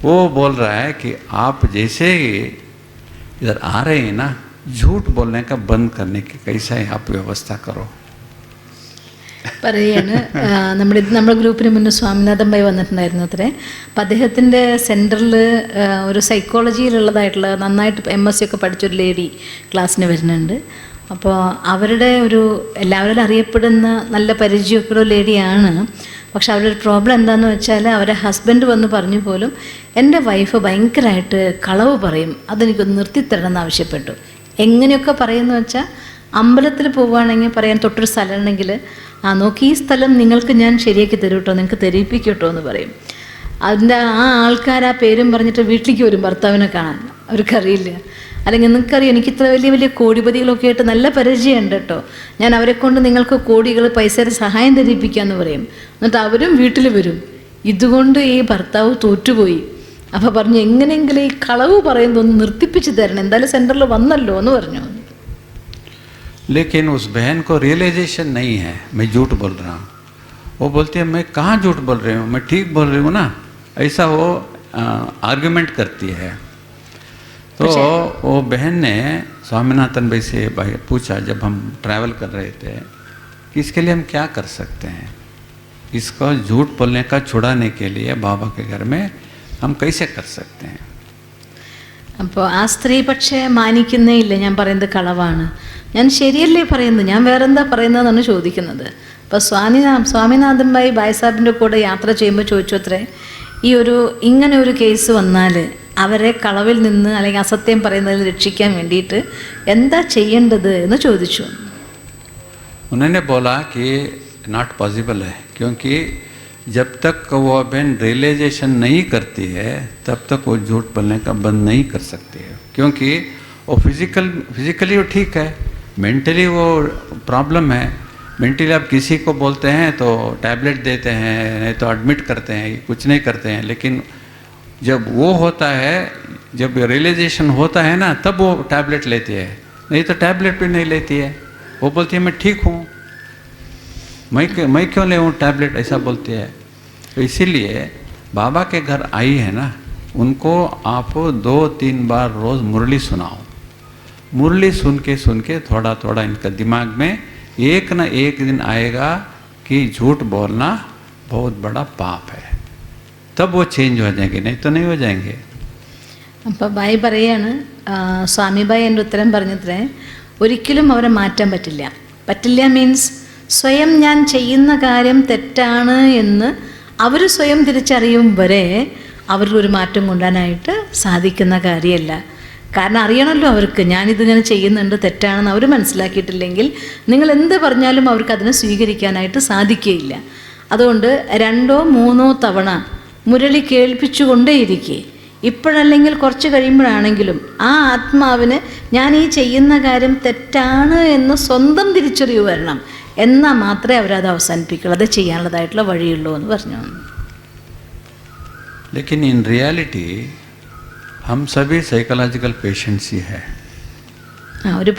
वो बोल रहा है कि आप जैसे ही इधर आ रहे हैं ना, झूठ बोलने का बंद करने की कैसा है आप व्यवस्था करो। പറയാണ് നമ്മുടെ ഗ്രൂപ്പിന് മുന്നേ സ്വാമിനാഥൻ ഭായി വന്നിട്ടുണ്ടായിരുന്നു അത്രേ. അപ്പം അദ്ദേഹത്തിൻ്റെ സെൻറ്ററിൽ ഒരു സൈക്കോളജിയിലുള്ളതായിട്ടുള്ള നന്നായിട്ട് MSc ഒക്കെ പഠിച്ചൊരു ലേഡി ക്ലാസ്സിന് വരുന്നുണ്ട്. അപ്പോൾ അവരുടെ ഒരു എല്ലാവരും അറിയപ്പെടുന്ന നല്ല പരിചയമൊക്കെയുള്ള ലേഡിയാണ്. പക്ഷെ അവരുടെ ഒരു പ്രോബ്ലം എന്താണെന്ന് വെച്ചാൽ അവരുടെ ഹസ്ബൻഡ് വന്ന് പറഞ്ഞു പോലും എൻ്റെ വൈഫ് ഭയങ്കരമായിട്ട് കളവ് പറയും, അതെനിക്കൊന്ന് നിർത്തിത്തരണം എന്ന് ആവശ്യപ്പെട്ടു. എങ്ങനെയൊക്കെ പറയുമെന്ന് വെച്ചാൽ അമ്പലത്തിൽ പോവുകയാണെങ്കിൽ പറയാൻ തൊട്ടൊരു സ്ഥലം ഉണ്ടെങ്കിൽ നോക്കി ഈ സ്ഥലം നിങ്ങൾക്ക് ഞാൻ ശരിയാക്കി തരും കേട്ടോ, നിങ്ങൾക്ക് തെരിയിപ്പിക്കും കേട്ടോ എന്ന് പറയും. അതിൻ്റെ ആ ആൾക്കാർ ആ പേരും പറഞ്ഞിട്ട് വീട്ടിലേക്ക് വരും ഭർത്താവിനെ കാണാൻ, അവർക്കറിയില്ല. അല്ലെങ്കിൽ നിങ്ങൾക്കറിയാം എനിക്ക് ഇത്ര വലിയ വലിയ കോടിപതികളൊക്കെ ആയിട്ട് നല്ല പരിചയമുണ്ട് കേട്ടോ, ഞാൻ അവരെ കൊണ്ട് നിങ്ങൾക്ക് കോടികൾ പൈസയുടെ സഹായം ധരിപ്പിക്കാമെന്ന് പറയും. എന്നിട്ട് അവരും വീട്ടിൽ വരും. ഇതുകൊണ്ട് ഈ ഭർത്താവ് തോറ്റുപോയി. അപ്പോൾ പറഞ്ഞു എങ്ങനെയെങ്കിലും ഈ കളവ് പറയുന്നതൊന്ന് നിർത്തിപ്പിച്ച് തരണം, എന്തായാലും സെൻറ്ററിൽ വന്നല്ലോ എന്ന് പറഞ്ഞു. लेकिन उस बहन को रियलाइजेशन नहीं है मैं झूठ बोल रहा हूँ। वो बोलती है मैं कहाँ झूठ बोल रही हूँ, मैं ठीक बोल रही हूँ ना, ऐसा वो आर्ग्यूमेंट करती है। तो वो बहन ने स्वामीनाथन भाई से पूछा जब हम ट्रैवल कर रहे थे कि इसके लिए हम क्या कर सकते हैं, इसको झूठ बोलने का छुड़ाने के लिए बाबा के घर में हम कैसे कर सकते हैं। അപ്പോൾ ആ സ്ത്രീ പക്ഷേ മാനിക്കുന്നേ ഇല്ല, ഞാൻ പറയുന്നത് കളവാണ്, ഞാൻ ശരിയല്ലേ പറയുന്നത്, ഞാൻ വേറെന്താ പറയുന്നതെന്നാണ് ചോദിക്കുന്നത്. അപ്പോൾ സ്വാമിനാഥൻ ഭായി ഭായ് സാഹിബിൻ്റെ കൂടെ യാത്ര ചെയ്യുമ്പോൾ ചോദിച്ചു അത്രേ, ഈ ഇങ്ങനെ ഒരു കേസ് വന്നാൽ അവരെ കളവിൽ നിന്ന് അല്ലെങ്കിൽ അസത്യം പറയുന്നതിൽ രക്ഷിക്കാൻ വേണ്ടിയിട്ട് എന്താ ചെയ്യേണ്ടത് എന്ന് ചോദിച്ചു. उन्होंने बोला कि नॉट पॉसिबल है, क्योंकि जब तक वो बहन रियलाइजेशन नहीं करती है तब तक वो झूठ बोलने का बंद नहीं कर सकती है, क्योंकि वो फिजिकली वो ठीक है, मेंटली वो प्रॉब्लम है। मेंटली आप किसी को बोलते हैं तो टैबलेट देते हैं, नहीं तो एडमिट करते हैं, कुछ नहीं करते हैं, लेकिन जब वो होता है, जब रियलाइजेशन होता है ना, तब वो टैबलेट लेती है, नहीं तो टैबलेट भी नहीं लेती है। वो बोलती है मैं ठीक हूँ, मैं क्यों ले हूँ टैबलेट, ऐसा बोलती है। तो इसीलिए बाबा के घर आई है ना, उनको आप 2-3 बार रोज़ मुरली सुनाओ। मुरली सुन के थोड़ा थोड़ा इनका दिमाग में एक न एक दिन आएगा कि झूठ बोलना बहुत बड़ा पाप है, तब वो चेंज हो जाएंगे, नहीं तो नहीं हो जाएंगे। അപ്പോൾ ബായി പറയാണ്, സ്വാമി ബായി എൻ്റെ ഉത്തരം പറഞ്ഞത്രേ, ഒരിക്കലും അവരെ മാറ്റാൻ പറ്റില്ല മീൻസ് സ്വയം ഞാൻ ചെയ്യുന്ന കാര്യം തെറ്റാണ് എന്ന് അവർ സ്വയം തിരിച്ചറിയും വരെ അവരിലൊരു മാറ്റം കൊണ്ടുവരാനായിട്ട് സാധിക്കുന്ന കാര്യമല്ല. കാരണം അറിയണമല്ലോ അവർക്ക് ഞാനിതിങ്ങനെ ചെയ്യുന്നുണ്ട് തെറ്റാണെന്ന് അവർ മനസ്സിലാക്കിയിട്ടില്ലെങ്കിൽ നിങ്ങൾ എന്ത് പറഞ്ഞാലും അവർക്ക് അതിനെ സ്വീകരിക്കാനായിട്ട് സാധിക്കുകയില്ല. അതുകൊണ്ട് 2-3 തവണ മുരളി കേൾപ്പിച്ചുകൊണ്ടേയിരിക്കുക. ഇപ്പോഴല്ലെങ്കിൽ കുറച്ച് കഴിയുമ്പോഴാണെങ്കിലും ആ ആത്മാവിന് ഞാൻ ഈ ചെയ്യുന്ന കാര്യം തെറ്റാണ് എന്ന് സ്വന്തം തിരിച്ചറിവ് വരണം, എന്നാൽ മാത്രമേ അവരത് അവസാനിപ്പിക്കുള്ളൂ, അത് ചെയ്യാനുള്ളതായിട്ടുള്ള വഴിയുള്ളൂ എന്ന് പറഞ്ഞു. लेकिन इन रियलिटी हम सभी साइकोलॉजिकल पेशेंट्स ही है. ഒരു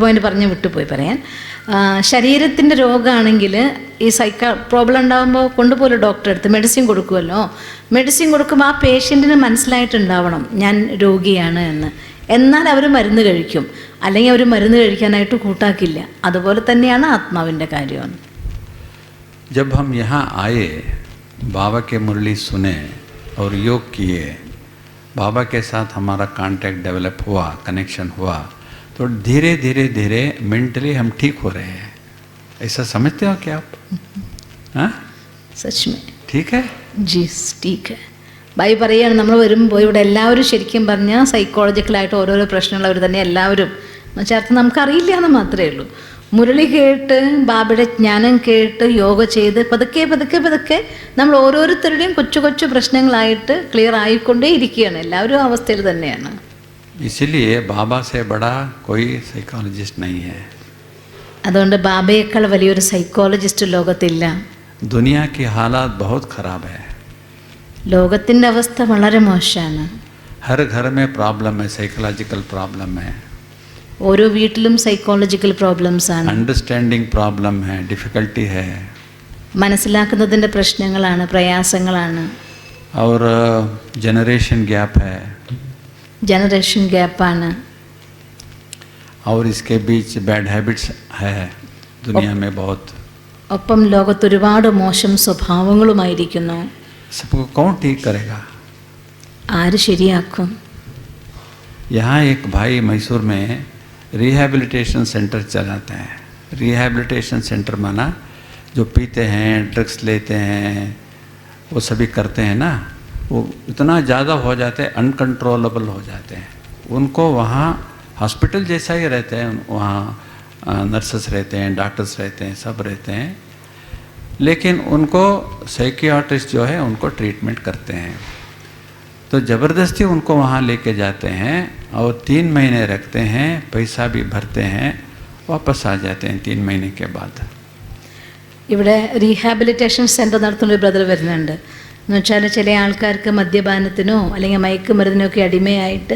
പോയിന്റ് പറഞ്ഞ് വിട്ടുപോയി പറയാൻ. ശരീരത്തിൻ്റെ രോഗമാണെങ്കിൽ ഈ പ്രോബ്ലം ഉണ്ടാകുമ്പോൾ കൊണ്ടുപോലെ ഡോക്ടറെ അടുത്ത് മെഡിസിൻ കൊടുക്കുമല്ലോ. മെഡിസിൻ കൊടുക്കുമ്പോൾ ആ പേഷ്യൻറ്റിന് മനസ്സിലായിട്ടുണ്ടാവണം ഞാൻ രോഗിയാണ് എന്ന്. എന്നാൽ അവർ മരുന്ന് കഴിക്കും, അല്ലെങ്കിൽ അവർ മരുന്ന് കഴിക്കാനായിട്ട് കൂട്ടാക്കില്ല. അതുപോലെ തന്നെയാണ് ആത്മാവിൻ്റെ കാര്യം. जब हम यहाँ आए, बाबा के मुरली सुने और योग किए, बाबा के साथ हमारा कांटेक्ट डेवलप हुआ, कनेक्शन हुआ, तो धीरे धीरे धीरे मेंटली हम ठीक हो रहे हैं. ऐसा समझते हो क्या आप? हाँ, സച്ച് മേ ठीक है. ജി ടീക്ക് ഹെ. ബായി പറയുകയാണ്, നമ്മൾ വരുമ്പോൾ ഇവിടെ എല്ലാവരും ശരിക്കും പറഞ്ഞാൽ സൈക്കോളജിക്കലായിട്ട് ഓരോരോ പ്രശ്നങ്ങൾ അവർ തന്നെ എല്ലാവരും എന്നുവെച്ചാൽ അർത്ഥം നമുക്കറിയില്ല എന്ന് മാത്രമേ ഉള്ളൂ. മുരളി കേട്ട് ബാബയുടെ ജ്ഞാനം കേട്ട് യോഗ ചെയ്ത് പതുക്കെ പതുക്കെ പതുക്കെ നമ്മൾ ഓരോരുത്തരുടെയും കൊച്ചു കൊച്ചു പ്രശ്നങ്ങളായിട്ട് ക്ലിയർ ആയിക്കൊണ്ടേ ഇരിക്കുകയാണ്. എല്ലാവരും ആ അവസ്ഥയിൽ തന്നെയാണ്. इसीलिए बाबा से बड़ा कोई साइकोलॉजिस्ट नहीं है. അതുകൊണ്ട് ബാബയേക്കാൾ വലിയൊരു സൈക്കോളജിസ്റ്റ് ലോകത്തില്ല. दुनिया की हालात बहुत ख़राब है. ലോകത്തിൻ്റെ അവസ്ഥ വളരെ മോശമാണ്. हर घर में प्रॉब्लम है, साइकोलॉजिकल प्रॉब्लम है, ഓരോ വീട്ടിലും സൈക്കോളജിക്കൽ പ്രോബ്ലംസ് ആണ്, अंडरस्टैंडिंग प्रॉब्लम है, डिफ़िकल्टी है, മനസ്സിലാക്കുന്നതിൻ്റെ പ്രശ്നങ്ങളാണ്, പ്രയാസങ്ങളാണ്, और जनरेशन गैप है, ജനറേഷൻ ഗ്യാപ്പാണ്, और इसके बीच बैड हैबिट्स है दुनिया में बहुत. ഒപ്പം ലോകത്ത് ഒരുപാട് മോശം സ്വഭാവങ്ങളുമായിരിക്കുന്നു. सबको कौन ठीक करेगा? ആര് ശരിയാക്കും? यहाँ एक भाई मैसूर में रिहैबिलिटेशन सेंटर चलाते हैं. रिहैबिलिटेशन सेंटर माना जो पीते हैं, ड्रग्स लेते हैं, वो सभी करते हैं ना, वो इतना ज़्यादा हो जाते हैं, अनकंट्रोलेबल हो जाते हैं. उनको वहाँ हॉस्पिटल जैसा ही रहते हैं, वहाँ नर्सेस रहते हैं, डॉक्टर्स रहते हैं, सब रहते हैं, लेकिन उनको साइकियाट्रिस्ट जो है उनको ट्रीटमेंट करते हैं. तो ज़बरदस्ती उनको वहाँ लेके जाते हैं और 3 महीने रखते हैं, पैसा भी भरते हैं, वापस आ जाते हैं 3 महीने के बाद. ഇവിടെ റീഹാബിലിറ്റേഷൻ സെൻറ്റർ നടത്തുന്ന ഒരു ബ്രദർ വരുന്നുണ്ട്. എന്ന് വെച്ചാൽ ചില ആൾക്കാർക്ക് മദ്യപാനത്തിനോ അല്ലെങ്കിൽ മയക്കുമരുന്നിനോ ഒക്കെ അടിമയായിട്ട്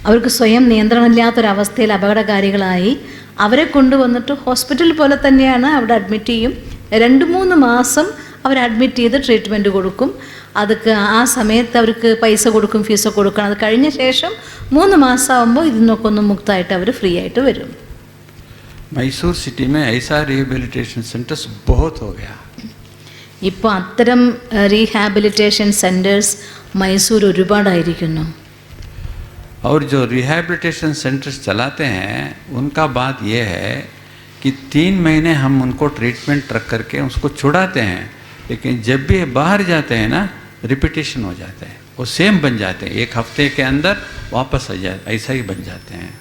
അവർക്ക് സ്വയം നിയന്ത്രണമില്ലാത്തൊരവസ്ഥയിൽ അപകടകാരികളായി അവരെ കൊണ്ടുവന്നിട്ട് ഹോസ്പിറ്റൽ പോലെ തന്നെയാണ് അവിടെ അഡ്മിറ്റ് ചെയ്യും. 2-3 മാസം അവർ അഡ്മിറ്റ് ചെയ്ത് ട്രീറ്റ്മെൻറ്റ് കൊടുക്കും. അതൊക്കെ ആ സമയത്ത് അവർക്ക് പൈസ കൊടുക്കും, ഫീസൊക്കെ കൊടുക്കണം. അത് കഴിഞ്ഞ ശേഷം 3 മാസമാകുമ്പോൾ ഇതിനൊക്കെ ഒന്ന് മുക്തമായിട്ട് അവർ ഫ്രീ ആയിട്ട് വരും. मैसूर सिटी में ऐसा रिहेबिलिटेशन सेंटर्स बहुत हो गया. ഇപ്പോൾ അത്തരം റീഹാബിലിറ്റേഷൻ സെൻറ്റേഴ്സ് മൈസൂർ ഒരുപാടായിരിക്കുന്നു. और जो रिहैबिलिटेशन सेंटर्स चलाते हैं उनका बात यह है कि 3 महीने हम उनको ट्रीटमेंट रख करके उसको छुड़ाते हैं, लेकिन जब भी बाहर जाते हैं ना रिपीटेशन हो जाते हैं, वो सेम बन जाते हैं, 1 हफ्ते के अंदर वापस आ जाए, ऐसा ही बन जाते हैं.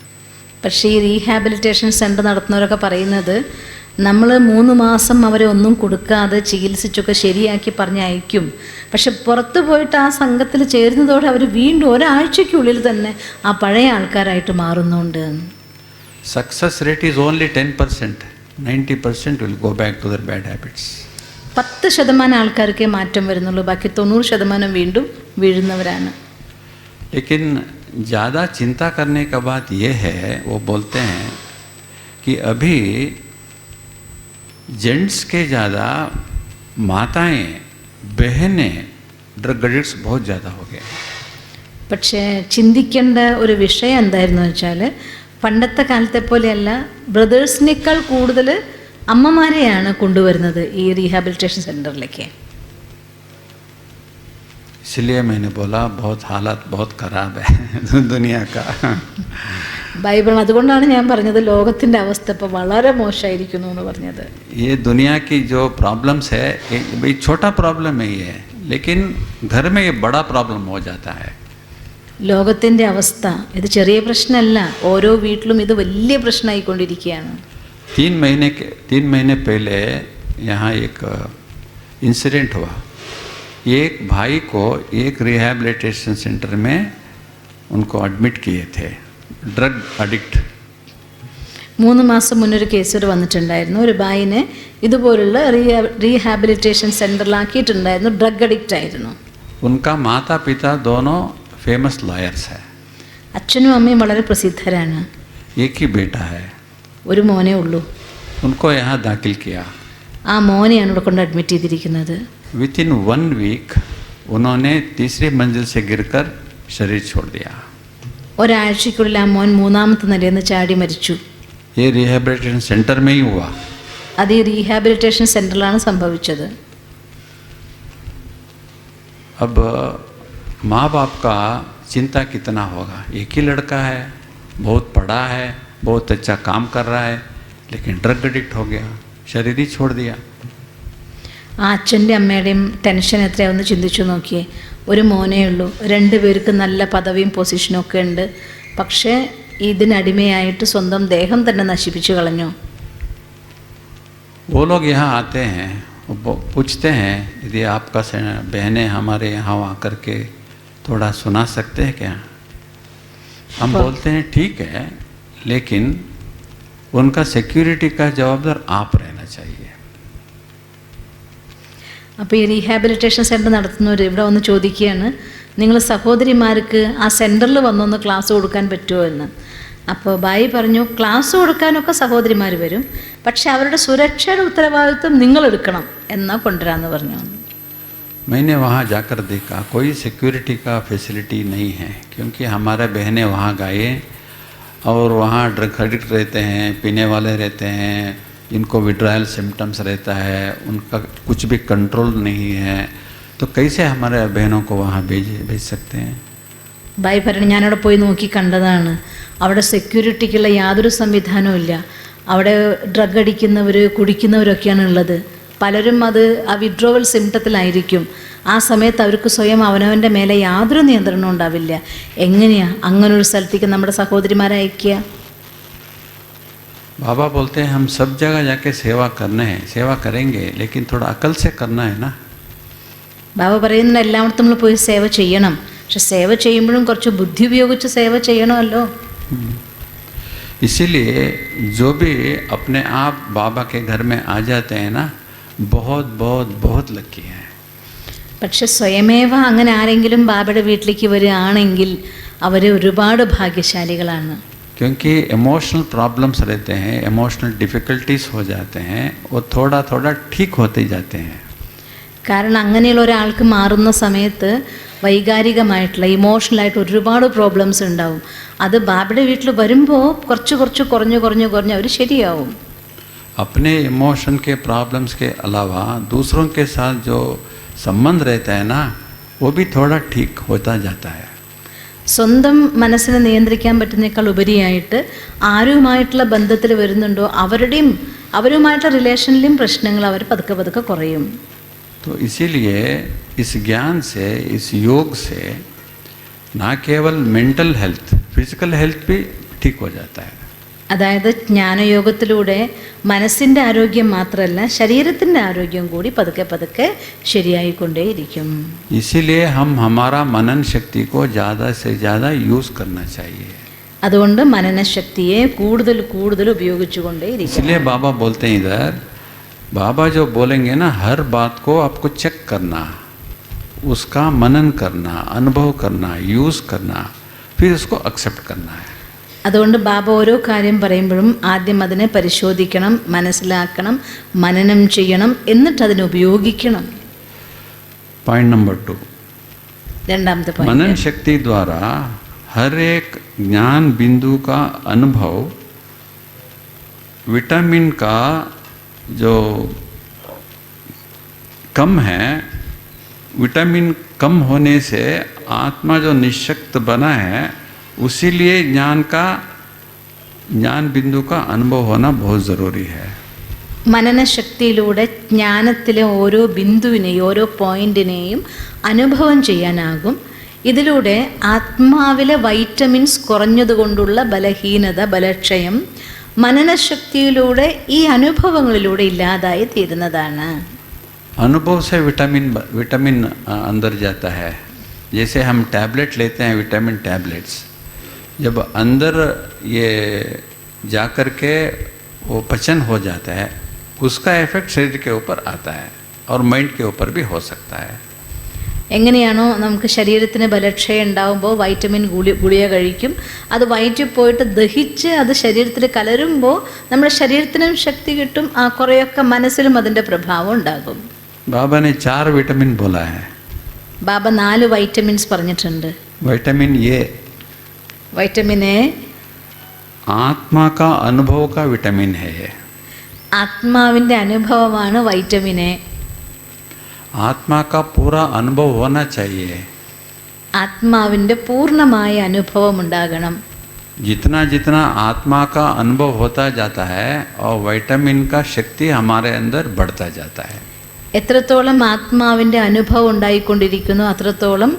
പക്ഷേ ഈ റീഹാബിലിറ്റേഷൻ സെൻറ്റർ നടത്തുന്നവരൊക്കെ പറയുന്നത് നമ്മൾ 3 മാസം അവരെ ഒന്നും കൊടുക്കാതെ ചികിത്സിച്ചൊക്കെ ശരിയാക്കി പറഞ്ഞയക്കും. പക്ഷെ പുറത്ത് പോയിട്ട് ആ സംഘത്തിൽ ചേരുന്നതോടെ അവർ വീണ്ടും ഒരാഴ്ചയ്ക്കുള്ളിൽ തന്നെ ആ പഴയ ആൾക്കാരായിട്ട് മാറുന്നുണ്ട്. Success rate is only 10%. 90% will go back to their bad habits. 10% ആൾക്കാർക്കേ മാറ്റം വരുന്നുള്ളൂ, ബാക്കി 90% വീണ്ടും വീഴുന്നവരാണ്. लेकिन ज़्यादा चिंता करने का बात यह है, वो बोलते हैं कि अभी जेंट्स के ज़्यादा माताएं, बहनें ड्रग एडिक्ट्स बहुत ज़्यादा हो गए. പക്ഷേ ചിന്തിക്കേണ്ട ഒരു വിഷയം എന്തായിരുന്നു വെച്ചാൽ പണ്ടത്തെ കാലത്തെ പോലെയല്ല, ബ്രദേഴ്സിനേക്കാൾ കൂടുതൽ അമ്മമാരെയാണ് കൊണ്ടുവരുന്നത് ഈ റീഹാബിലിറ്റേഷൻ സെൻറ്ററിലേക്ക്. इसलिए मैंने बोला बहुत हालत बहुत ख़राब है दुनिया का. ബൈബിൾ അതുകൊണ്ടാണ് ഞാൻ പറഞ്ഞത് ലോകത്തിൻ്റെ അവസ്ഥ ഇപ്പോൾ വളരെ മോശമായിരിക്കുന്നു എന്ന് പറഞ്ഞത്. ये दुनिया की जो प्रॉब्लम्स है, भाई छोटा प्रॉब्लम है ये, लेकिन घर में ये बड़ा प्रॉब्लम हो जाता है. ലോകത്തിൻ്റെ അവസ്ഥ ഇത് ചെറിയ പ്രശ്നമല്ല, ഓരോ വീട്ടിലും ഇത് വലിയ പ്രശ്നമായിക്കൊണ്ടിരിക്കുകയാണ്. 3 महीने पहले यहाँ एक इंसिडेंट हुआ. एक भाई को एक रिहैबिलिटेशन सेंटर में उनको एडमिट किए थे, ड्रग एडिक्ट. 3 മാസം മുന്നൊരു കേസ് വന്നിട്ടുണ്ടായിരുന്നു. ഒരു ബായിനെ ഇതുപോലുള്ള റീഹാബിലിറ്റേഷൻ സെൻറ്ററിലാക്കിയിട്ടുണ്ടായിരുന്നു, ഡ്രഗ് അഡിക്റ്റ് ആയിരുന്നു. उनका माता पिता दोनों फेमस लॉयर्स है. അച്ഛനും അമ്മയും വളരെ പ്രസിദ്ധരാണ്. एक ही बेटा है. ഒരു മോനേ ഉള്ളൂ. उनको यहाँ दाखिल किया. ആ മോനെയാണ് ഇവിടെ കൊണ്ട് അഡ്മിറ്റ് ചെയ്തിരിക്കുന്നത്. विथिन 1 वीक उन्होंने 3री मंजिल से गिरकर शरीर छोड़ दिया. ഒരാഴ്ചയ്ക്കുള്ളിൽ ആ മോൻ 3ാമത്തെ നിലയിൽ നിന്ന് ചാടി മരിച്ചു. ये रिहैबिलिटेशन सेंटर में ही हुआ. അത് ഈ റീഹാബിലിറ്റേഷൻ സെൻ്ററിലാണ് സംഭവിച്ചത്. अब माँ बाप का चिंता कितना होगा. एक ही लड़का है, बहुत पढ़ा है, बहुत अच्छा काम कर रहा है, लेकिन ड्रग एडिक्ट हो गया, शरीर ही छोड़ दिया. ആ അച്ഛൻ്റെ അമ്മയുടെയും ടെൻഷൻ എത്രയാണെന്ന് ചിന്തിച്ചു നോക്കിയേ. ഒരു മോനേ ഉള്ളൂ, 2 പേർക്ക് നല്ല പദവിയും പൊസിഷനും ഒക്കെ ഉണ്ട്. പക്ഷേ ഇതിനടിമയായിട്ട് സ്വന്തം ദേഹം തന്നെ നശിപ്പിച്ചു കളഞ്ഞു. वो लोग यहाँ आते हैं, वो पूछते हैं यदि आपका बहनें हमारे यहाँ आकर के थोड़ा सुना सकते हैं क्या. हम बोलते हैं ठीक है, लेकिन उनका सिक्योरिटी का जवाबदार आप रहना चाहिए. അപ്പോൾ ഈ റീഹാബിലിറ്റേഷൻ സെൻ്റർ നടത്തുന്നവർ ഇവിടെ വന്ന് ചോദിക്കുകയാണ്, നിങ്ങൾ സഹോദരിമാർക്ക് ആ സെൻറ്ററിൽ വന്നൊന്ന് ക്ലാസ് കൊടുക്കാൻ പറ്റുമോ എന്ന്. അപ്പോൾ ബായി പറഞ്ഞു, ക്ലാസ് കൊടുക്കാനൊക്കെ സഹോദരിമാർ വരും, പക്ഷെ അവരുടെ സുരക്ഷയുടെ ഉത്തരവാദിത്വം നിങ്ങളെടുക്കണം എന്നാൽ കൊണ്ടുവരാമെന്ന് പറഞ്ഞു. मैंने वहाँ जाकर देखा कोई सिक्योरिटी का फैसिलिटी नहीं है, क्योंकि हमारे बहनें वहाँ गए और वहाँ ड्रग एडिक्ट रहते हैं, पीने वाले रहते हैं, इनको विड्रायल सिम्टम्स रहता है, उनका कुछ भी कंट्रोल नहीं है, तो कैसे हमारे बहनों को वहाँ भेज सकते हैं. ബായി പറഞ്ഞു, ഞാനവിടെ പോയി നോക്കി കണ്ടതാണ്. അവിടെ സെക്യൂരിറ്റിക്കുള്ള യാതൊരു സംവിധാനവും ഇല്ല. അവിടെ ഡ്രഗ് അടിക്കുന്നവർ, കുടിക്കുന്നവരൊക്കെയാണ് ഉള്ളത്. പലരും അത് ആ വിഡ്രോവൽ സിംറ്റത്തിലായിരിക്കും. ആ സമയത്ത് അവർക്ക് സ്വയം അവനവൻ്റെ മേലെ യാതൊരു നിയന്ത്രണവും ഉണ്ടാവില്ല. എങ്ങനെയാണ് അങ്ങനൊരു സ്ഥലത്തേക്ക് നമ്മുടെ സഹോദരിമാരെ അയക്കുക? बाबा बोलते हैं हम सब जगह जाके सेवा करना है, सेवा करेंगे, लेकिन थोड़ा अकल से करना है ना. ബാബ പറയുന്നുണ്ട്, എല്ലായിടത്തും നമ്മൾ പോയി സേവ ചെയ്യണം, പക്ഷെ സേവ ചെയ്യുമ്പോഴും കുറച്ച് ബുദ്ധി ഉപയോഗിച്ച് സേവ ചെയ്യണമല്ലോ. इसीलिए जो भी अपने आप बाबा के घर में आ जाते हैं ना, बहुत बहुत बहुत लकी हैं. പക്ഷെ സ്വയമേവ അങ്ങനെ ആരെങ്കിലും ബാബയുടെ വീട്ടിലേക്ക് വരികയാണെങ്കിൽ അവർ ഒരുപാട് ഭാഗ്യശാലികളാണ്. क्योंकि इमोशनल प्रॉब्लम्स रहते हैं, इमोशनल डिफ़िकल्टीज हो जाते हैं, वो थोड़ा थोड़ा ठीक होते जाते हैं. കാരണം അങ്ങനെയുള്ള ഒരാൾക്ക് മാറുന്ന സമയത്ത് വൈകാരികമായിട്ടുള്ള ഇമോഷണലായിട്ട് ഒരുപാട് പ്രോബ്ലംസ് ഉണ്ടാവും. അത് ബാബയുടെ വീട്ടിൽ വരുമ്പോൾ കുറച്ച് കുറച്ച് കുറഞ്ഞ് അവർ ശരിയാവും. अपने इमोशन के प्रॉब्लम्स के अलावा दूसरों के साथ जो संबंध रहता है ना, वो भी थोड़ा ठीक होता जाता है. സ്വന്തം മനസ്സിനെ നിയന്ത്രിക്കാൻ പറ്റുന്നേക്കാൾ ഉപരിയായിട്ട് ആരുമായിട്ടുള്ള ബന്ധത്തിൽ വരുന്നുണ്ടോ അവരുമായിട്ടുള്ള റിലേഷനിലും പ്രശ്നങ്ങൾ അവർ പതുക്കെ പതുക്കെ കുറയും. तो इसीलिए इस ज्ञान से, इस योग से ना केवल मेंटल हेल्थ, फिजिकल हेल्थ भी ठीक हो जाता है. അതായത് ജ്ഞാനയോഗത്തിലൂടെ മനസ്സിൻ്റെ ആരോഗ്യം മാത്രമല്ല, ശരീരത്തിൻ്റെ ആരോഗ്യം കൂടി പതുക്കെ പതുക്കെ ശരിയായിക്കൊണ്ടേയിരിക്കും. इसीलिए हम हमारा मनन शक्ति को ज़्यादा से ज़्यादा यूज़ करना चाहिए. അതുകൊണ്ട് മനനശക്തിയെ കൂടുതൽ കൂടുതൽ ഉപയോഗിച്ചുകൊണ്ടേയിരിക്കും. इसलिए बाबा बोलते हैं इधर, बाबा जो बोलेंगे ना, हर बात को आपको चेक करना, उसका मनन करना, अनुभव करना, यूज़ करना, फिर उसको एक्सेप्ट करना है. അതുകൊണ്ട് ബാബ ഓരോ കാര്യം പറയുമ്പോഴും ആദ്യം അതിനെ പരിശോധിക്കണം, മനസ്സിലാക്കണം, മനനം ചെയ്യണം, എന്നിട്ട് അതിനെ ഉപയോഗിക്കണം. पॉइंट नंबर 2, രണ്ടാമത്തെ मनन പോയിന്റ്, शक्ति द्वारा हर एक ज्ञान बिंदु का अनुभव, विटामिन का जो कम है, विटामिन कम होने से आत्मा जो निशक्त बना है, उसीलिए ज्ञान बिंदु का अनुभव होना बहुत ज़रूरी है. മനനശക്തിയിലൂടെ ജ്ഞാനത്തിലെ ഓരോ ബിന്ദുവിനെയും ഓരോ പോയിന്റിനെയും അനുഭവം ചെയ്യാനാകും. ഇതിലൂടെ ആത്മാവിലെ വൈറ്റമിൻസ് കുറഞ്ഞതുകൊണ്ടുള്ള ബലഹീനത, ബലക്ഷയം മനനശക്തിയിലൂടെ ഈ അനുഭവങ്ങളിലൂടെ ഇല്ലാതായി തീരുന്നതാണ്. अनुभव से विटामिन अंदर जाता है. जैसे हम टैबलेट लेते हैं, विटामिन टैबलेट्स, जब अंदर ये जाकर के वो पचन हो जाता है, उसका इफेक्ट शरीर के ऊपर आता है और माइंड के ऊपर भी हो सकता है. എങ്ങനെയാണോ നമുക്ക് ശരീരത്തിന് ബലക്ഷയം ഉണ്ടാകുമ്പോൾ വൈറ്റമിൻ ഗുളിക കഴിക്കും, അത് വയറ്റിൽ പോയിട്ട് ദഹിച്ച് അത് ശരീരത്തിൽ കലരുമ്പോൾ നമ്മുടെ ശരീരത്തിനും ശക്തി കിട്ടും, ആ കുറേയൊക്കെ മനസ്സിലും അതിൻ്റെ പ്രഭാവം ഉണ്ടാകും. बाबा ने 4 विटामिन बोला है. ബാബ 4 വൈറ്റമിൻസ് പറഞ്ഞിട്ടുണ്ട്. विटामिन ए, വൈറ്റമിൻ എ आत्मा का अनुभव का विटामिन है ये। ആത്മാവിൻ്റെ അനുഭവമാണ് വൈറ്റമിൻ എ. आत्मा का पूरा अनुभव होना चाहिए। ആത്മാവിൻ്റെ പൂർണ്ണമായ അനുഭവം ഉണ്ടാകണം. जितना जितना आत्मा का अनुभव होता जाता है और विटामिन का शक्ति हमारे अंदर बढ़ता जाता है। എത്രത്തോളം ആത്മാവിൻ്റെ അനുഭവം ഉണ്ടായിക്കൊണ്ടിരിക്കുന്നു അത്രത്തോളം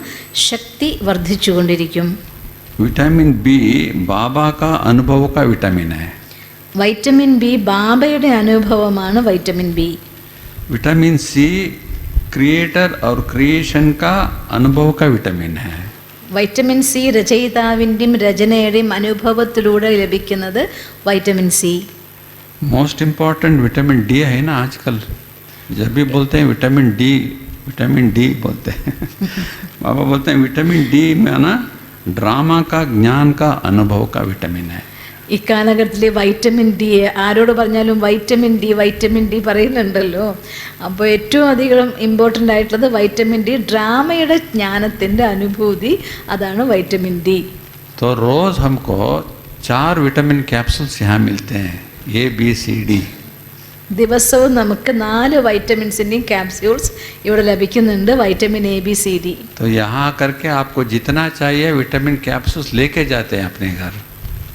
ശക്തി വർദ്ധിച്ചുകൊണ്ടിരിക്കും. विटामिन बी बाबा का अनुभव का विटामिन है। വൈറ്റമിൻ ബി ബാബയുടെ അനുഭവമാണ് vitamin B. Vitamin C creator और क्रिएशन का अनुभव का विटामिन है। വൈറ്റമിൻ സി രചയിതാവിൻ്റെയും രചനയുടെയും അനുഭവത്തിലൂടെ ലഭിക്കുന്നത് vitamin C. Most important vitamin D है ना आजकल, जब भी बोलते हैं विटामिन डी बोलते हैं बाबा बोलते हैं विटामिन डी में ना ड्रामा का ज्ञान का अनुभव का विटामिन है। ഇക്കാലഘട്ടത്തിൽ വൈറ്റമിൻ ഡി ആരോട് പറഞ്ഞാലും വൈറ്റമിൻ ഡി പറയുന്നുണ്ടല്ലോ. അപ്പോൾ ഏറ്റവും അധികം ഇമ്പോർട്ടൻ്റ് ആയിട്ടുള്ളത് വൈറ്റമിൻ ഡി, ഡ്രാമയുടെ ജ്ഞാനത്തിൻ്റെ അനുഭൂതി, അതാണ് വൈറ്റമിൻ ഡി. तो रोज़ हमको 4 विटामिन कैप्सूल्स यहाँ मिलते हैं, ए बी सी डी। ദിവസവും നമുക്ക് 4 വൈറ്റമിൻസിൻ്റെയും ക്യാപ്സ്യൂൾസ് ഇവിടെ ലഭിക്കുന്നുണ്ട്, vitamin A B C D. तो यहाँ करके आपको जितना चाहिए विटामिन कैप्सूल्स लेके जाते हैं अपने घर।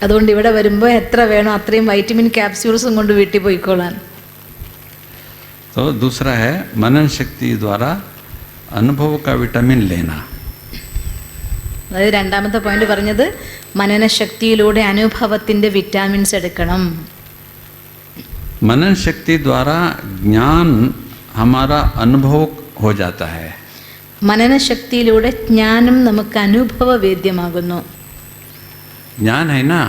അതുകൊണ്ട് ഇവിടെ വരുമ്പോൾ എത്ര വേണോ അത്രയും വൈറ്റമിൻ ക്യാപ്സ്യൂൾസും കൊണ്ട് വീട്ടിൽ പോയിക്കോളാൻ. तो दूसरा है मनन शक्ति द्वारा अनुभव का विटामिन लेना। അതായത് രണ്ടാമത്തെ പോയിന്റ് പറഞ്ഞത് മനനശക്തിയിലൂടെ അനുഭവത്തിൻ്റെ വിറ്റാമിൻസ് എടുക്കണം. मनन शक्ति द्वारा ज्ञान हमारा अनुभव हो जाता है। മനനശക്തിയിലൂടെ ജ്ഞാനം നമുക്ക് അനുഭവവേദ്യമാകുന്നു. ज्ञान है ना,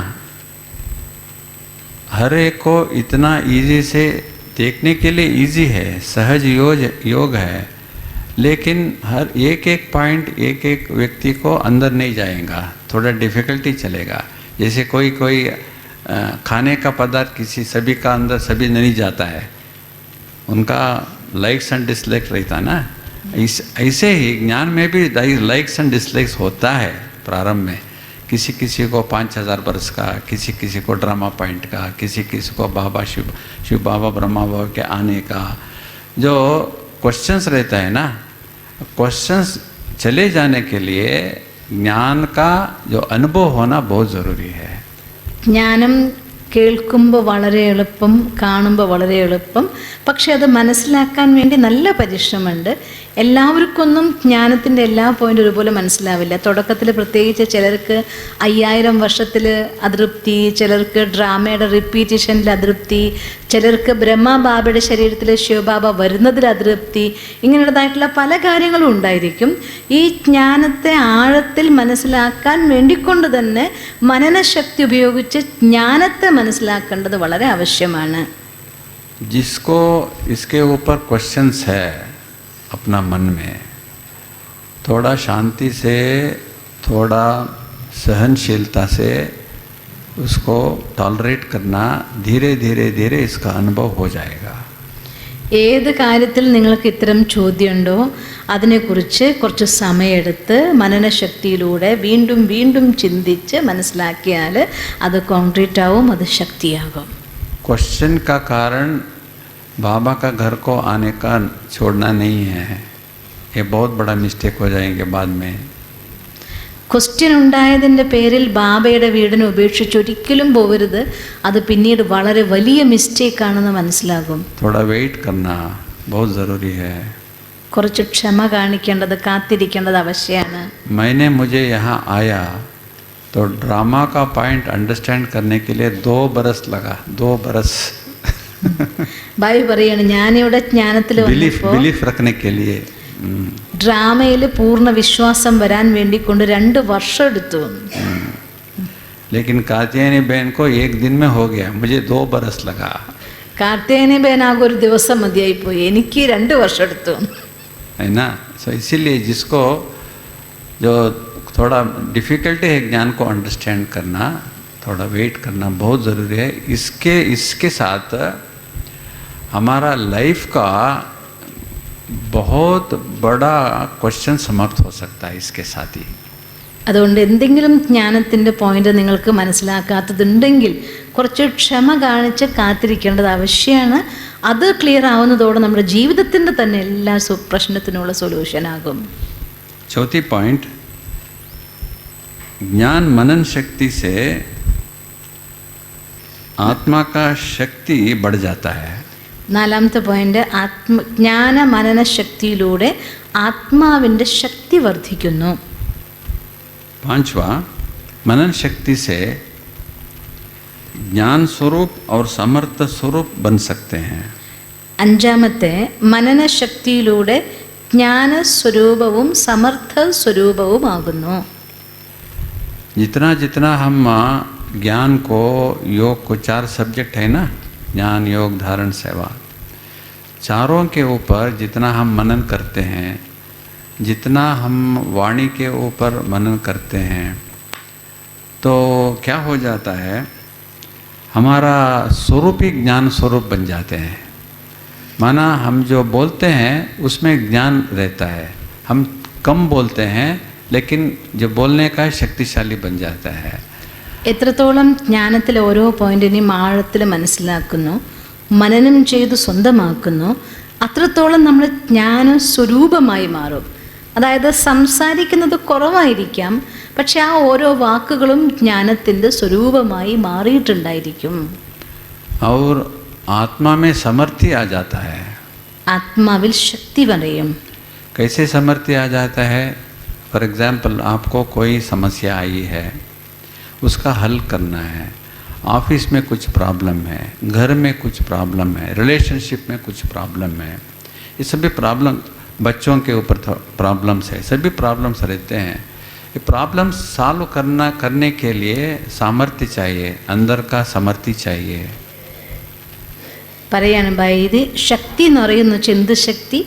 हर एक को इतना इजी से देखने के लिए इजी है, सहज योग है, लेकिन हर एक पॉइंट एक व्यक्ति को अंदर नहीं जाएगा, थोड़ा डिफ़िकल्टी चलेगा। जैसे कोई खाने का पदार्थ किसी सभी का अंदर सभी नहीं जाता है, उनका लाइक्स एंड डिसलाइक्स रहता ना, ऐसे ही ज्ञान में भी लाइक्स एंड डिसलाइक्स होता है। प्रारंभ में किसी को 5000 वर्ष का, किसी को ड्रामा पॉइंट का, किसी को बाबा शिव बाबा ब्रह्मा बाबा के आने का जो क्वेश्चंस रहता है ना, क्वेश्चंस चले जाने के लिए ज्ञान का जो अनुभव होना बहुत ज़रूरी है। ജ്ഞാനം കേൾക്കുമ്പോൾ വളരെ എളുപ്പം, കാണുമ്പോൾ വളരെ എളുപ്പം, പക്ഷെ അത് മനസ്സിലാക്കാൻ വേണ്ടി നല്ല പരിശ്രമമുണ്ട്. എല്ലാവർക്കൊന്നും ജ്ഞാനത്തിൻ്റെ എല്ലാ പോയിൻ്റും ഒരുപോലെ മനസ്സിലാവില്ല. തുടക്കത്തിൽ പ്രത്യേകിച്ച് ചിലർക്ക് 5000 വർഷത്തിൽ അതൃപ്തി, ചിലർക്ക് ഡ്രാമയുടെ റിപ്പീറ്റേഷനിൽ അതൃപ്തി, ചിലർക്ക് ബ്രഹ്മബാബയുടെ ശരീരത്തിൽ ശിവബാബ വരുന്നതിൽ അതൃപ്തി, ഇങ്ങനെയുള്ളതായിട്ടുള്ള പല കാര്യങ്ങളും ഉണ്ടായിരിക്കും. ഈ ജ്ഞാനത്തെ ആഴത്തിൽ മനസ്സിലാക്കാൻ വേണ്ടിക്കൊണ്ട് തന്നെ മനനശക്തി ഉപയോഗിച്ച് ജ്ഞാനത്തെ മനസ്സിലാക്കേണ്ടത് വളരെ ആവശ്യമാണ്. जिसको इसके ऊपर क्वेश्चंस है अपना मन में, थोड़ा शांति से, थोड़ा सहनशीलता से उसको टॉलरेट करना, धीरे धीरे इसका अनुभव हो जाएगा। ഏത് കാര്യത്തിൽ നിങ്ങൾക്ക് ഇത്തരം ചോദ്യമുണ്ടോ അതിനെക്കുറിച്ച് കുറച്ച് സമയമെടുത്ത് മനനശക്തിയിലൂടെ വീണ്ടും വീണ്ടും ചിന്തിച്ച് മനസ്സിലാക്കിയാൽ അത് കോൺക്രീറ്റ് ആവും, അത് ശക്തിയാകും. क्वेश्चन का कारण बाबा का घर को आने का छोड़ना नहीं है, ये बहुत बड़ा मिस्टेक हो जाएंगे बाद में। ക്വസ്റ്റ്യൻ ഉണ്ടായതിൻ്റെ പേരിൽ ബാബയുടെ വീടിനെ ഉപേക്ഷിച്ച് ഒരിക്കലും പോകരുത്, അത് പിന്നീട് വളരെ വലിയ മിസ്റ്റേക്കാണെന്ന് മനസ്സിലാകും. थोड़ा वेट करना बहुत ज़रूरी है। കുറച്ച് ക്ഷമ കാണിക്കേണ്ടത്, കാത്തിരിക്കേണ്ടത് ആവശ്യമാണ്. मैंने मुझे यहाँ आया तो ड्रामा का पॉइंट अंडरस्टैंड करने के लिए 2 बरस लगा, 2 बरस ബാബി പറയാണ്, ഞാനിവിടെ ജ്ഞാനത്തിൽ വന്നപ്പോൾ बिलीफ रखने के लिए ഡ്രാമയിൽ പൂർണ്ണ വിശ്വാസം വരാൻ വേണ്ടി കൊണ്ട് 2 വർഷം എടുത്തു. लेकिन कात्यायनी बहन को 1 दिन में हो गया, मुझे 2 बरस लगा। കാർത്തികേയനി ബേനാകെ ഒരു ദിവസം മതിയായിപ്പോയി, എനിക്ക് 2 വർഷം എടുത്തു. है ना, सो इसीलिए जिसको जो थोड़ा डिफ़िकल्टी है ज्ञान को अंडरस्टैंड करना, थोड़ा वेट करना बहुत ज़रूरी है। इसके साथ हमारा लाइफ का बहुत बड़ा क्वेश्चन समाप्त हो सकता है इसके साथ ही। അതുകൊണ്ട് എന്തെങ്കിലും ജ്ഞാനത്തിൻ്റെ പോയിന്റ് നിങ്ങൾക്ക് മനസ്സിലാക്കാത്തതുണ്ടെങ്കിൽ കുറച്ച് ക്ഷമ കാണിച്ച് കാത്തിരിക്കേണ്ടത് ആവശ്യമാണ്. അത് ക്ലിയർ ആവുന്നതോടെ നമ്മുടെ ജീവിതത്തിൻ്റെ തന്നെ എല്ലാ പ്രശ്നത്തിനുള്ള സൊല്യൂഷനാകും. चौथी पॉइंट, ज्ञान मनन शक्ति से आत्मा का शक्ति बढ़ जाता है. നാലാമത്തെ പോയിന്റ്, ജ്ഞാന മനന ശക്തിയിലൂടെ ആത്മാവിൻ്റെ ശക്തി വർദ്ധിക്കുന്നു. पांचवा, मनन शक्ति से ज्ञान स्वरूप और समर्थ स्वरूप बन सकते हैं. അഞ്ചാമത്തെ, മനന ശക്തിയിലൂടെ ജ്ഞാനസ്വരൂപവും സമർത്ഥ സ്വരൂപവുമാകുന്നു. जितना जितना हम ज्ञान को, योग को, 4 सब्जेक्ट है ना, ज्ञान योग धारण सेवा, चारों के ऊपर जितना हम मनन करते हैं, जितना हम वाणी के ऊपर मनन करते हैं, तो क्या हो जाता है, हमारा स्वरूप ही ज्ञान स्वरूप बन जाते हैं. माना हम जो बोलते हैं उसमें ज्ञान रहता है, हम कम बोलते हैं लेकिन जो बोलने का शक्तिशाली बन जाता है. എത്രത്തോളം ജ്ഞാനത്തിൽ ഓരോ പോയിന്റിനെയും ആഴത്തിൽ മനസ്സിലാക്കുന്നു, മനനം ചെയ്ത് സ്വന്തമാക്കുന്നു, അത്രത്തോളം നമ്മൾ ജ്ഞാന സ്വരൂപമായി മാറും. അതായത് സംസാരിക്കുന്നത് കുറവായിരിക്കാം, പക്ഷെ ആ ഓരോ വാക്കുകളും ജ്ഞാനത്തിൻ്റെ സ്വരൂപമായി മാറിയിട്ടുണ്ടായിരിക്കും. और आत्मा में समर्थी आ जाता है. ആത്മാവിൽ ശക്തി പറയും. कैसे समर्थी आ जाता है? फॉर एग्जाम्पल, आपको कोई समस्या आई है, उसका हल करना है. ऑफिस में कुछ प्रॉब्लम है, घर में कुछ प्रॉब्लम है, रिलेशनशिप में कुछ प्रॉब्लम है, ये सभी प्रॉब्लम, बच्चों के ऊपर प्रॉब्लम्स है, सभी प्रॉब्लम्स रहते हैं. ये प्रॉब्लम सॉल्व करने के लिए सामर्थ्य चाहिए, अंदर का समर्थी चाहिए. പറയാണ് ഇത് ശക്തി എന്ന് പറയുന്ന എന്ത് ശക്തി?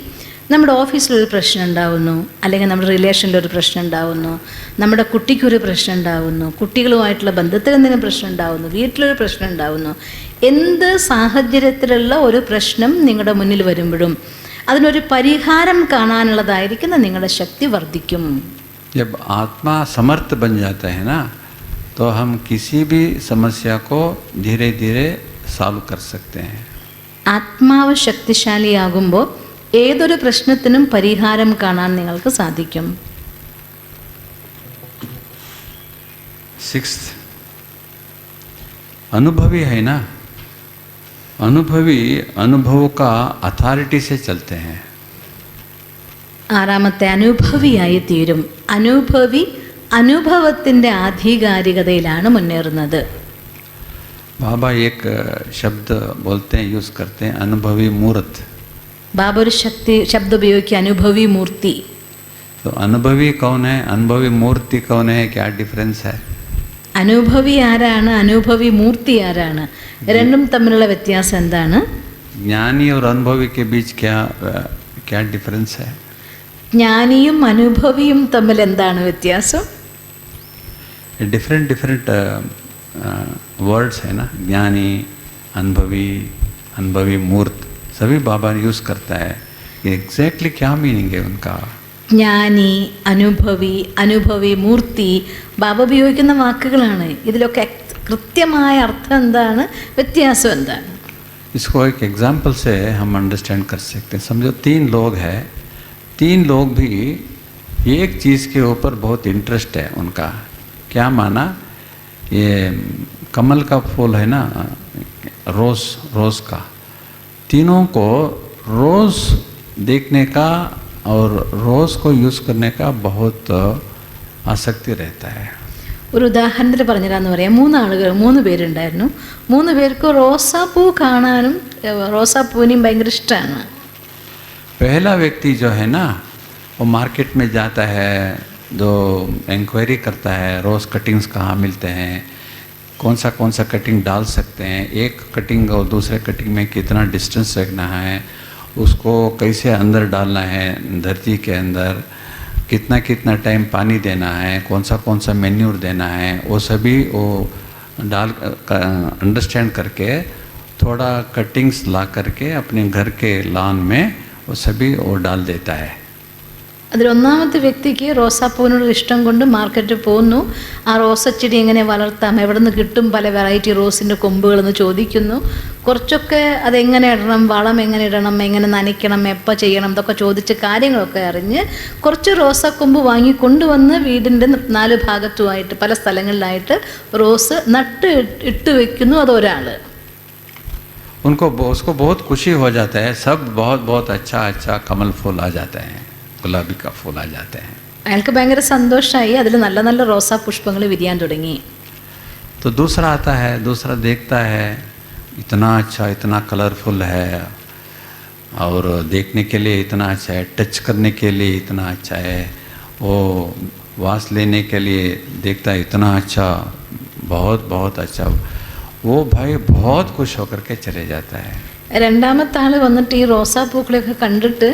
നമ്മുടെ ഓഫീസിലൊരു പ്രശ്നം ഉണ്ടാവുന്നു, അല്ലെങ്കിൽ നമ്മുടെ റിലേഷനിലൊരു പ്രശ്നം ഉണ്ടാവുന്നു, നമ്മുടെ കുട്ടിക്കൊരു പ്രശ്നം ഉണ്ടാവുന്നു, കുട്ടികളുമായിട്ടുള്ള ബന്ധത്തിൽ എന്തെങ്കിലും പ്രശ്നം ഉണ്ടാവുന്നു, വീട്ടിലൊരു പ്രശ്നം ഉണ്ടാവുന്നു, എന്ത് സാഹചര്യത്തിലുള്ള ഒരു പ്രശ്നം നിങ്ങളുടെ മുന്നിൽ വരുമ്പോഴും അതിനൊരു പരിഹാരം കാണാനുള്ളതായിരിക്കുന്ന നിങ്ങളുടെ ശക്തി വർദ്ധിക്കും. जब आत्मा समर्थ बन जाता है ना, तो हम किसी भी समस्या को धीरे धीरे सॉल्व कर सकते हैं. ആത്മാവ് ശക്തിശാലിയാകുമ്പോൾ ഏതൊരു പ്രശ്നത്തിനും പരിഹാരം കാണാൻ നിങ്ങൾക്ക് സാധിക്കും. 6th, अनुभवी है ना, अनुभवी अनुभव का अथॉरिटी से चलते हैं. ആറാമത്തെ, അനുഭവിയായി തീരും. അനുഭവി അനുഭവത്തിൻ്റെ ആധികാരികതയിലാണ് മുന്നേറുന്നത്. बाबा एक शब्द बोलते हैं, यूज़ करते हैं, अनुभवी मूर्त. ബാബ ഒരു ശബ്ദം ഉപയോഗിക്കുക, അനുഭവി മൂർത്തി. तो अनुभवी कौन है, अनुभवी मूर्ति कौन है, क्या डिफरेंस है? അനുഭവി ആരാണ്, അനുഭവി മൂർത്തി ആരാണ്? രണ്ടും തമ്മിലുള്ള വ്യത്യാസം എന്താണ്? ज्ञानी और अनुभवी के बीच क्या डिफरेंस है? ജ്ഞാനിയും അനുഭവിയും തമ്മിൽ എന്താണ് വ്യത്യാസം? डिफरेंट वर्ड्स है ना, ज्ञानी, अनुभवी, अनुभवी मूर्त, सभी बाबा यूज़ करता है. ये एग्जैक्टली क्या मीनिंग है उनका? ജ്ഞാനി, അനുഭവി, അനുഭവി മൂർത്തി ബാബ ഉപയോഗിക്കുന്ന വാക്കുകളാണ്. ഇതിലൊക്കെ കൃത്യമായ അർത്ഥം എന്താണ്, വ്യത്യാസം എന്താണ്? इसको एक एग्जाम्पल से हम अंडरस्टैंड कर सकते हैं. समझो 3 लोग हैं, 3 लोग भी एक चीज़ के ऊपर बहुत इंटरेस्ट है उनका. क्या माना, ये कमल का फूल है ना, रोज़ का, तीनों को रोज़ देखने का और रोज़ को यूज़ करने का बहुत आसक्ति रहता है. ഒരു ഉദാഹരണത്തിന് പറഞ്ഞുതരാന്ന് പറയാം. 3 പേരുണ്ടായിരുന്നു. 3 പേർക്ക് റോസാപ്പൂ കാണാനും റോസാപ്പൂവിനെയും ഭയങ്കര ഇഷ്ടമാണ്. पहला व्यक्ति जो है ना, वो मार्केट में जाता है, जो इंक्वायरी करता है, रोज़ कटिंग्स कहाँ मिलते हैं, कौन सा कटिंग डाल सकते हैं, एक कटिंग और दूसरे कटिंग में कितना डिस्टेंस रखना है, उसको कैसे अंदर डालना है, धरती के अंदर कितना टाइम पानी देना है, कौन सा मेन्यूर देना है, वो सभी वो डाल अंडरस्टैंड करके थोड़ा कटिंग्स ला करके अपने घर के लॉन में वो सभी वो डाल देता है. അതിലൊന്നാമത്തെ വ്യക്തിക്ക് റോസാപ്പൂവിനോട് ഇഷ്ടം കൊണ്ട് മാർക്കറ്റിൽ പോകുന്നു. ആ റോസച്ചെടി എങ്ങനെ വളർത്താം, എവിടെ നിന്ന് കിട്ടും പല വെറൈറ്റി റോസിൻ്റെ കൊമ്പുകളെന്ന് ചോദിക്കുന്നു. കുറച്ചൊക്കെ അതെങ്ങനെ ഇടണം, വളം എങ്ങനെ ഇടണം, എങ്ങനെ നനയ്ക്കണം, എപ്പോൾ ചെയ്യണം ഇതൊക്കെ ചോദിച്ച് കാര്യങ്ങളൊക്കെ അറിഞ്ഞ് കുറച്ച് റോസാക്കൊമ്പ് വാങ്ങിക്കൊണ്ടുവന്ന് വീടിൻ്റെ 4 ഭാഗത്തുമായിട്ട് പല സ്ഥലങ്ങളിലായിട്ട് റോസ് നട്ട് ഇട്ട് വയ്ക്കുന്നു. അതൊരാൾ. उसको बहुत खुशी हो जाता है, सब बहुत बहुत अच्छा कमल फूल आ जाते हैं, गुलाबी का फूल आ जाते हैं. അയാൾക്ക് ഭയങ്കര സന്തോഷമായി. അതിൽ നല്ല നല്ല റോസാ പുഷ്പങ്ങൾ വിരിയാൻ തുടങ്ങി. तो दूसरा आता है, दूसरा देखता है इतना अच्छा, इतना कलरफुल है और देखने के लिए इतना अच्छा है, टच करने के लिए इतना अच्छा है, वो वास लेने के लिए देखता है इतना अच्छा, बहुत बहुत अच्छा. वो भाई बहुत खुश होकर के चले जाता है. രണ്ടാമത്തെ ആൾ വന്നിട്ട് ഈ റോസാപ്പൂക്കളെയൊക്കെ കണ്ടിട്ട്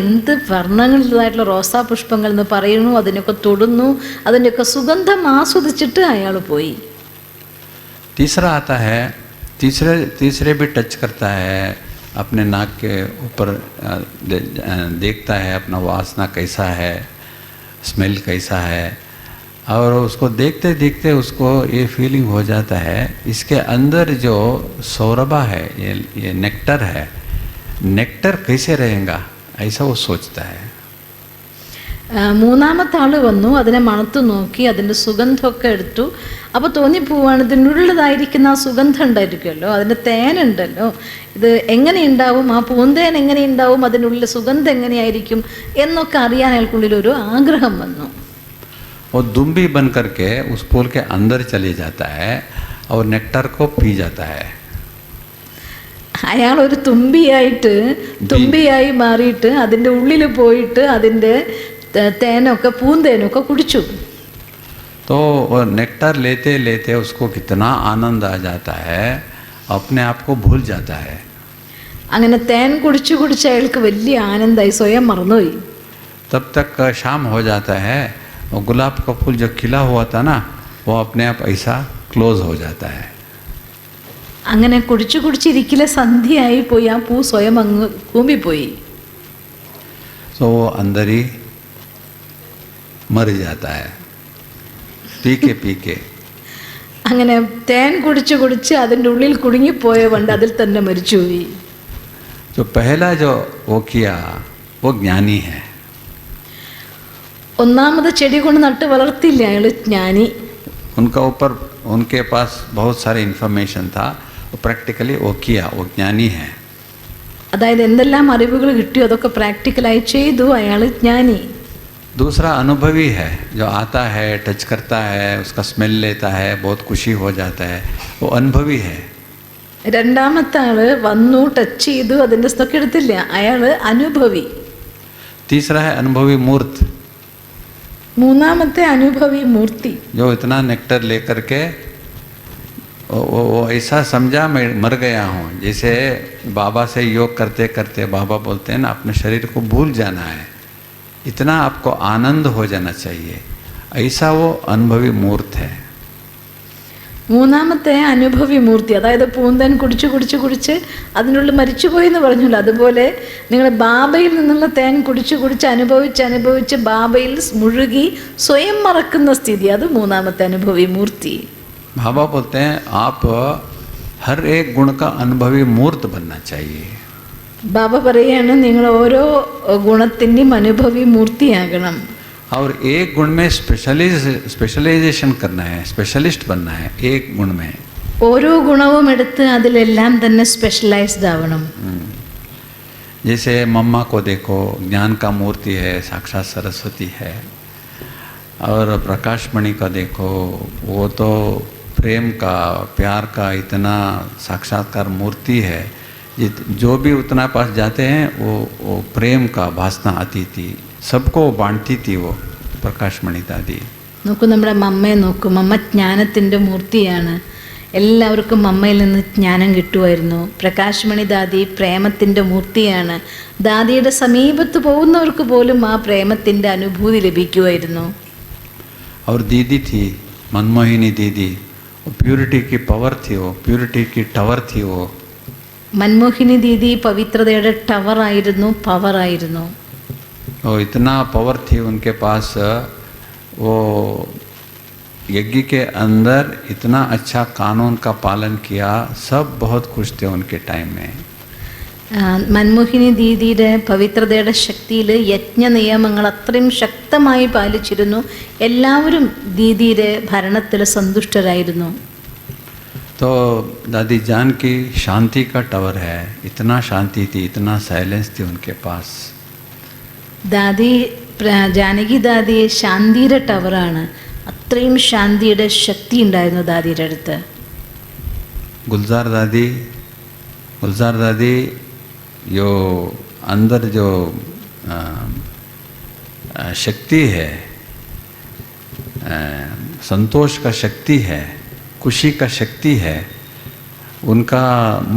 എന്ത് വർണ്ണങ്ങളിലായിട്ടുള്ള റോസാ പുഷ്പങ്ങൾ എന്ന് പറയുന്നു, അതിനൊക്കെ തൊടുന്നു, അതിൻ്റെയൊക്കെ സുഗന്ധം ആസ്വദിച്ചിട്ട് അയാൾ പോയി. तीसरा आता है, तीसरे भी टच करता है, अपने नाक के ऊपर देखता है अपना वासना कैसा है, स्मेल कैसा है, और उसको देखते देखते उसको ये फीलिंग हो जाता है इसके अंदर जो सौरभा है, ये नेक्टर है, नेक्टर कैसे रहेगा ऐसा वो सोचता है. മൂന്നാമത്തെ ആൾ വന്നു, അതിനെ മണത്ത് നോക്കി, അതിൻ്റെ സുഗന്ധമൊക്കെ എടുത്തു. അപ്പോൾ തോന്നിപ്പോവാണ് ഇതിനുള്ളതായിരിക്കുന്ന ആ സുഗന്ധം ഉണ്ടായിരിക്കുമല്ലോ, അതിൻ്റെ തേനുണ്ടല്ലോ, ഇത് എങ്ങനെ ഉണ്ടാവും, ആ പൂന്തേൻ എങ്ങനെ ഉണ്ടാവും, അതിനുള്ളിൽ സുഗന്ധം എങ്ങനെയായിരിക്കും എന്നൊക്കെ അറിയാൻ അയാൾക്കുള്ളിലൊരു ആഗ്രഹം വന്നു. वो दुम्बी बन करके उस फूल के अंदर चले जाता है और नेक्टर को पी जाता है. അയാൾ ഒരു തുമ്പിയായി മാറിയിട്ട് അതിൻ്റെ ഉള്ളിൽ പോയിട്ട് അതിൻ്റെ തേനൊക്കെ പൂന്തേനൊക്കെ കുടിച്ചു. तो वो नेक्टर लेते लेते उसको कितना आनंद आ जाता है, अपने आप को भूल जाता है. അങ്ങനെ തേൻ കുടിച്ച് അയാൾക്ക് വലിയ ആനന്ദമായി, സ്വയം മറന്നുപോയി. तब तक शाम हो जाता है, और गुलाब का फूल जो खिला हुआ था ना वो अपने आप ऐसा क्लोज हो जाता है. അങ്ങനെ കുടിച്ചിരിക്കലെ സന്ധ്യയായി പോയി, ആ പൂ സ്വയം അങ്ങ് കൂമ്പിപ്പോയി. तो वो अंदर ही मर जाता है पी के. അങ്ങനെ തേൻ കുടിച്ച് അതിൻ്റെ ഉള്ളിൽ കുടുങ്ങിപ്പോയ വണ്ട് അതിൽ തന്നെ മരിച്ചുപോയി. जो पहला जो वो किया वो ज्ञानी है. ഒന്നാമത് ചെടി കൊണ്ട് നട്ട് വളർത്തില്ല, അയാൾ ജ്ഞാനി. उनका ऊपर उनके पास बहुत सारे इन्फॉर्मेशन था, वो प्रैक्टिकली वो किया, वो ज्ञानी है. അതായത് എന്തെല്ലാം അറിവുകൾ കിട്ടിയോ അതൊക്കെ പ്രാക്ടിക്കലായി ചെയ്തു, അയാൾ ജ്ഞാനി. दूसरा अनुभवी है, जो आता है, टच करता है, उसका स्मेल लेता है, बहुत खुशी हो जाता है, वो अनुभवी है. രണ്ടാമത്തെ ആള് വന്നു, ടച്ച് ചെയ്തു, അതിൻ്റെ സ്റ്റോക്ക് എടുത്തില്ല, അയാൾ അനുഭവി. तीसरा है अनुभवी मूर्त, മൂന്നാമത്തെ അനുഭവി മൂർത്തി. जो इतना नेक्टर लेकर के वो ऐसा समझा मैं मर गया हूँ. जैसे बाबा से योग करते करते बाबा बोलते हैं ना, अपने शरीर को भूल जाना है, इतना आपको आनंद हो जाना चाहिए, ऐसा वो अनुभवी मूर्त है. മൂന്നാമത്തെ അനുഭവി മൂർത്തി, അതായത് പൂന്തൻ കുടിച്ച് അതിനുള്ളിൽ മരിച്ചുപോയി എന്ന് പറഞ്ഞല്ലോ, അതുപോലെ നിങ്ങൾ ബാബയിൽ നിന്നുള്ള തേൻ കുടിച്ച് അനുഭവിച്ച് ബാബയിൽ മുഴുകി സ്വയം മറക്കുന്ന സ്ഥിതി, അത് മൂന്നാമത്തെ അനുഭവി മൂർത്തി. बाबा बोलते हैं आप हर एक गुण का अनुभवी मूर्त बनना चाहिए. ബാബ പറയാണ് നിങ്ങൾ ഓരോ ഗുണത്തിൻ്റെയും അനുഭവി മൂർത്തിയാകണം. और एक गुण में स्पेशलाइजेशन करना है, स्पेशलिस्ट बनना है एक गुण में. ഓരോ ഗുണവും എടുത്ത് അതിലെല്ലാം തന്നെ സ്പെഷ്യലൈസ്ഡ് ആവണം. जैसे मम्मा को देखो, ज्ञान का मूर्ति है, साक्षात सरस्वती है. और प्रकाश मणि का देखो, वो तो प्रेम का, प्यार का इतना साक्षात्कार मूर्ति है. जो भी उतना पास जाते हैं वो प्रेम का भासना आती थी, सबको बांटती थी वो प्रकाश मणि दादी. നോക്കൂ, നമ്മുടെ മമ്മയെ നോക്കൂ, മമ്മ ജ്ഞാനത്തിൻ്റെ മൂർത്തിയാണ്. എല്ലാവർക്കും മമ്മയിൽ നിന്ന് ജ്ഞാനം കിട്ടുമായിരുന്നു. പ്രകാശ് മണി ദാദി പ്രേമത്തിൻ്റെ മൂർത്തിയാണ്. ദാദിയുടെ സമീപത്ത് പോകുന്നവർക്ക് പോലും ആ പ്രേമത്തിൻ്റെ അനുഭൂതി ലഭിക്കുമായിരുന്നു. और दीदी थी मनमोहिनी दीदी, वो प्यूरिटी की पावर थी, वो प्यूरिटी की टावर थी. वो മൻമോഹിനി ദീദി പവിത്രതയുടെ ടവറായിരുന്നു, പവറായിരുന്നു. वो इतना पावर थी उनके पास, वो यज्ञ के अंदर इतना अच्छा कानून का पालन किया, सब बहुत खुश थे उनके टाइम में। മൻമോഹിനി ദീദിയുടെ പവിത്രതയുടെ ശക്തിയിൽ യജ്ഞ നിയമങ്ങൾ അത്രയും ശക്തമായി പാലിച്ചിരുന്നു. എല്ലാവരും ദീദിയുടെ ഭരണത്തിൽ സന്തുഷ്ടരായിരുന്നു. तो दादी जान की शांति का टावर है, इतना शांति थी, इतना साइलेंस थी उनके पास। ദാദി ജാനകി ദാദി ശാന്തിയുടെ ടവറാണ്. അത്രയും ശാന്തിയുടെ ശക്തി ഉണ്ടായിരുന്നു ദാദിയുടെ അടുത്ത്. गुलजार दादी जो अंदर जो शक्ति है, संतोष का शक्ति है, खुशी का शक्ति है, उनका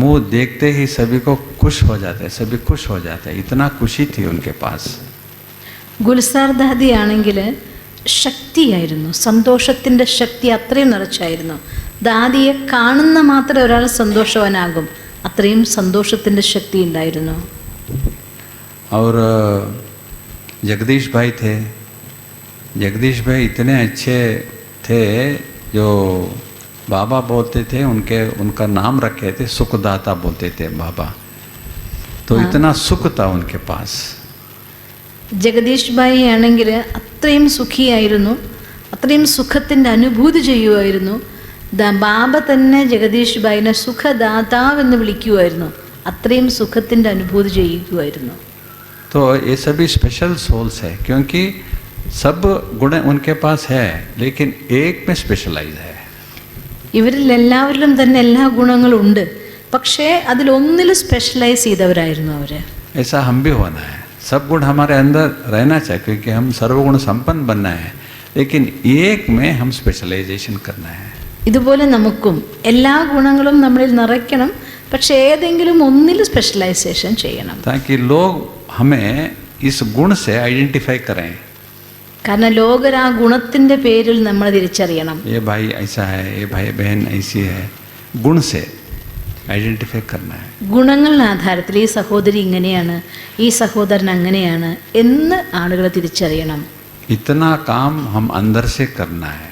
मुंह देखते ही सभी को खुश हो जाते हैं, सभी खुश हो जाते हैं, इतना खुशी थी उनके पास। ഗുൽസാർ ദാദി ആണെങ്കിൽ ശക്തിയായിരുന്നു, സന്തോഷത്തിൻ്റെ ശക്തി അത്രയും നിറച്ചായിരുന്നു. ദാദിയെ കാണുന്ന മാത്രമേ ഒരാൾ സന്തോഷവാനാകും, അത്രയും സന്തോഷത്തിൻ്റെ ശക്തി ഉണ്ടായിരുന്നു. और जगदीश भाई थे, जगदीश भाई इतने अच्छे थे, जो बाबा बोलते थे, उनका नाम रखे थे सुखदाता बोलते थे बाबा, तो इतना सुख था उनके पास। ജഗദീഷ് ഭായി ആണെങ്കിൽ അത്രയും സുഖിയായിരുന്നു, അത്രയും സുഖത്തിൻ്റെ അനുഭൂതി ചെയ്യുമായിരുന്നു. ബാബ തന്നെ ജഗദീഷ് ഭായിനെ സുഖദാതാവെന്ന് വിളിക്കുമായിരുന്നു, അത്രയും സുഖത്തിൻ്റെ അനുഭൂതി ചെയ്യുമായിരുന്നു. तो ये सभी स्पेशल सोल्स है, क्योंकि सब गुण उनके पास है, लेकिन एक में स्पेशलाइज है. ഇവരിൽ എല്ലാവരിലും തന്നെ എല്ലാ ഗുണങ്ങളും ഉണ്ട്, പക്ഷേ അതിലൊന്നിൽ സ്പെഷ്യലൈസ് ചെയ്തവരായിരുന്നു അവർ. ऐसा हम भी होना है, सब गुण हमारे अंदर रहना चाहिए, क्योंकि हम सर्वगुण संपन्न बनना है, लेकिन एक में हम स्पेशलाइजेशन करना है. ഇതുപോലെ നമുക്കും എല്ലാ ഗുണങ്ങളും നമ്മളിൽ നിറയ്ക്കണം, പക്ഷേ ഏതെങ്കിലും ഒന്നിൽ സ്പെഷ്യലൈസേഷൻ ചെയ്യണം, ताकि लोग हमें इस गुण से आइडेंटिफाई करें. കാരണം ലോകർ ആ ഗുണത്തിൻ്റെ പേരിൽ നമ്മൾ തിരിച്ചറിയണം. ये भाई ऐसा है, ये भाई बहन ऐसी है, गुण से आइडेंटिफाई करना है. ഗുണങ്ങളുടെ ആധാരത്തിൽ ഈ സഹോദരി ഇങ്ങനെയാണ്, ഈ സഹോദരൻ അങ്ങനെയാണ് എന്ന് ആളുകൾ തിരിച്ചറിയണം. इतना काम हम अंदर से करना है.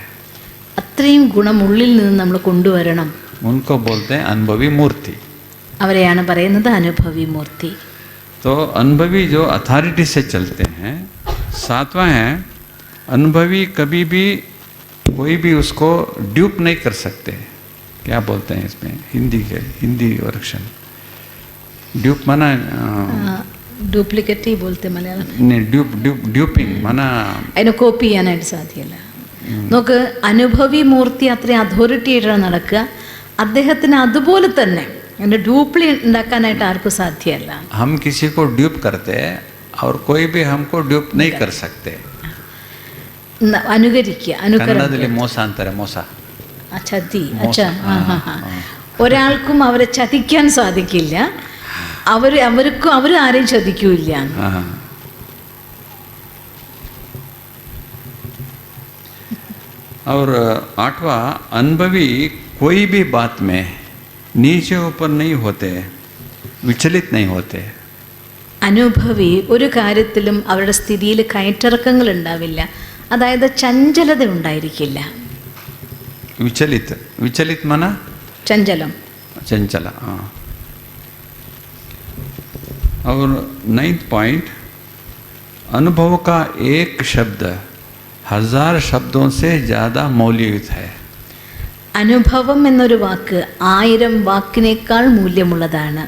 അത്രയും ഗുണം ഉള്ളിൽ നിന്ന് നമ്മൾ കൊണ്ടുവരണം. उनको बोलते हैं अनुभवी मूर्ति. അവരെയാണ് പറയുന്നത് അനുഭവി മൂർത്തി. तो अनुभवी जो अथॉरिटी से चलते हैं. सातवां है, अनुभवी कभी भी कोई भी उसको ड्यूप नहीं कर सकते. क्या बोलते हैं इसमें हिंदी वर्षन, ड्यूप माना ഡ്യൂപ്ലിക്കേറ്റ് बोलते മലയാളം. ड्यूपिंग माना അതിനെ കോപ്പി ചെയ്യാനായിട്ട് സാധ്യമല്ല. നോക്ക്, അനുഭവി മൂർത്തി അത്രയും അതോറിറ്റി ആയിട്ടാണ് നടക്കുക. അദ്ദേഹത്തിന് അതുപോലെ തന്നെ അതിൻ്റെ ഡ്യൂപ്ലി ഉണ്ടാക്കാനായിട്ട് ആർക്കും സാധ്യമല്ല. हम किसी को ड्यूप करते हैं और कोई भी हमको ड्यूप नहीं कर सकते. അനുകരിക്കുക, കന്നഡದಲ್ಲಿ ಮೋಸ ಅಂತಾರೆ, ಮೋಸ, ചതി. ഒരാൾക്കും അവരെ ചതിക്കാൻ സാധിക്കില്ല, അവർ ആരെയും ചതിക്കൂല്ല. और आठवां, अनुभवी कोई भी बात में नीचे ऊपर नहीं होते, विचलित नहीं होते. അനുഭവി ഒരു കാര്യത്തിലും അവരുടെ സ്ഥിതിയിൽ കയറ്റിറക്കങ്ങൾ ഉണ്ടാവില്ല, അതായത് ചഞ്ചലത ഉണ്ടായിരിക്കില്ല. विचलित माना ചഞ്ചലം, चंचला. हाँ. और 9th पॉइंट, अनुभव का एक शब्द 1000 शब्दों से ज़्यादा मौल्ययुत है. അനുഭവം എന്നൊരു വാക്ക് 1000 വാക്കിനേക്കാൾ മൂല്യമുള്ളതാണ്.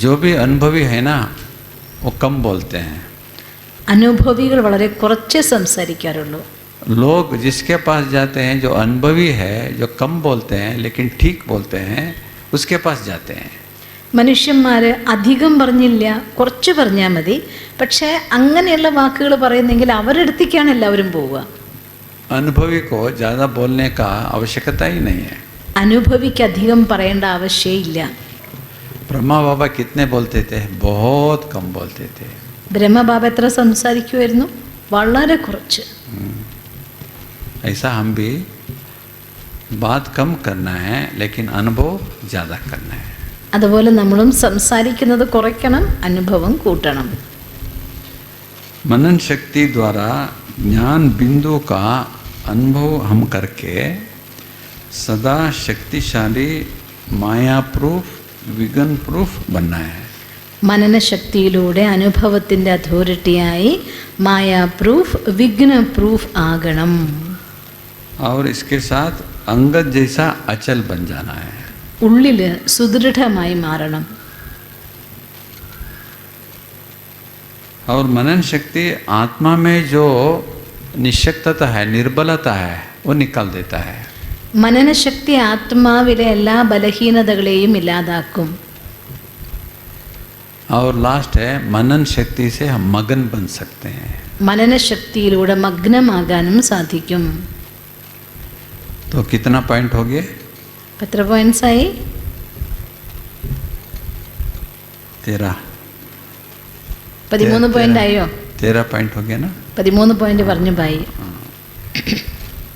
जो भी अनुभवी है ना, वो कम बोलते हैं. അനുഭവികൾ വളരെ കുറച്ചേ സംസാരിക്കാറുള്ളൂ. लोग जिसके पास जाते हैं, जो अनुभवी है, जो कम बोलते हैं लेकिन ठीक बोलते हैं, उसके पास जाते हैं. മനുഷ്യന്മാർ അധികം പറഞ്ഞില്ല, കുറച്ച് പറഞ്ഞാൽ മതി, പക്ഷേ അങ്ങനെയുള്ള വാക്കുകൾ പറയുന്നെങ്കിൽ അവരുടെ അടുത്തേക്കാണ് എല്ലാവരും പോവുക. अनुभवी को ज़्यादा बोलने का आवश्यकता ही नहीं है. അനുഭവിക്ക് അധികം പറയേണ്ട ആവശ്യമില്ല. ब्रह्मा बाबा कितने बोलते थे? बहुत कम बोलते थे. ബ്രഹ്മബാബ എത്ര സംസാരിക്കുമായിരുന്നു? വളരെ കുറച്ച്. ऐसा हम भी बात कम करना है, लेकिन अनुभव ज़्यादा करना है. അതുപോലെ നമ്മളും സംസാരിക്കുന്നത് കുറയ്ക്കണം, അനുഭവം കൂട്ടണം. मनन शक्ति द्वारा ज्ञान बिंदु का अनुभव हम करके सदा शक्तिशाली माया प्रूफ विघ्न प्रूफ बनना है. മനനശക്തിയിലൂടെ അനുഭവത്തിൻ്റെ അതോറിറ്റിയായി മായാ പ്രൂഫ്, വിഘ്ന പ്രൂഫ് ആകണം. और इसके साथ अंगद जैसा अचल बन जाना है. ഉള്ളിൽ സുദൃഢമായി മാറണം. और मनन शक्ति आत्मा में जो निश्शक्तता है, निर्बलता है, वो निकाल देता है. മനനശക്തി ആത്മാവിലെ എല്ലാ ബലഹീനതകളെയും ഇല്ലാതാക്കും. और लास्ट है मनन शक्ति से हम मगन बन सकते हैं. മനനശക്തിയിലൂടെ മഗ്നമാകാനും സാധിക്കും. तो कितना पॉइंट हो गए? എത്ര പോയിന്റ്സ് ആയി? 13. 13 പോയിന്റ് ആയോ? 13 पॉइंट हो गया ना. 13 പോയിന്റ് പറഞ്ഞു പായി.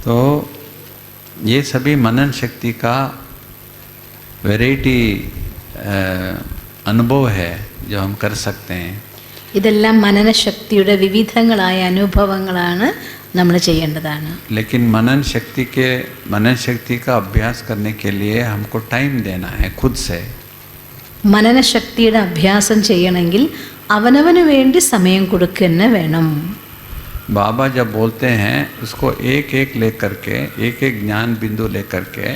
तो ये सभी मनन शक्ति का वैरायटी अनुभव है जो हम कर सकते हैं. ഇതെല്ലാം മനനശക്തിയുടെ വിവിധങ്ങളായ അനുഭവങ്ങളാണ് നമ്മൾ ചെയ്യേണ്ടതാണ്. लेकिन मनन शक्ति का अभ्यास करने के लिए हमको टाइम देना है खुद से. മനനശക്തിയുടെ അഭ്യാസം ചെയ്യണമെങ്കിൽ അവനവന് വേണ്ടി സമയം കൊടുക്കുക തന്നെ വേണം. बाबा जब बोलते हैं उसको एक एक लेकर के, एक एक ज्ञान बिंदु लेकर के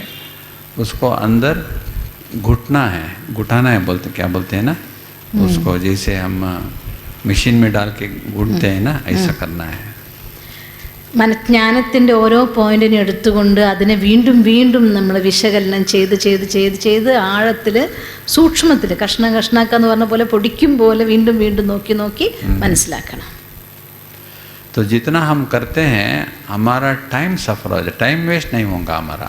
उसको अंदर घुटना है, घुटाना है, बोलते क्या बोलते हैं ना, उसको जैसे हम मशीन में डाल के घुटते हैं ना, ऐसा करना है. മനജ്ഞാനത്തിൻ്റെ ഓരോ പോയിന്റിനെ എടുത്തുകൊണ്ട് അതിനെ വീണ്ടും വീണ്ടും നമ്മൾ വിശകലനം ചെയ്ത് ചെയ്ത് ചെയ്ത് ചെയ്ത് ആഴത്തിൽ സൂക്ഷ്മത്തിൽ കഷ്ണാക്കാന്ന് പറഞ്ഞ പോലെ പൊടിക്കും പോലെ വീണ്ടും വീണ്ടും നോക്കി നോക്കി മനസ്സിലാക്കണം. तो जितना हम करते हैं हमारा टाइम सफर हो जाए, टाइम वेस्ट नहीं होगा हमारा.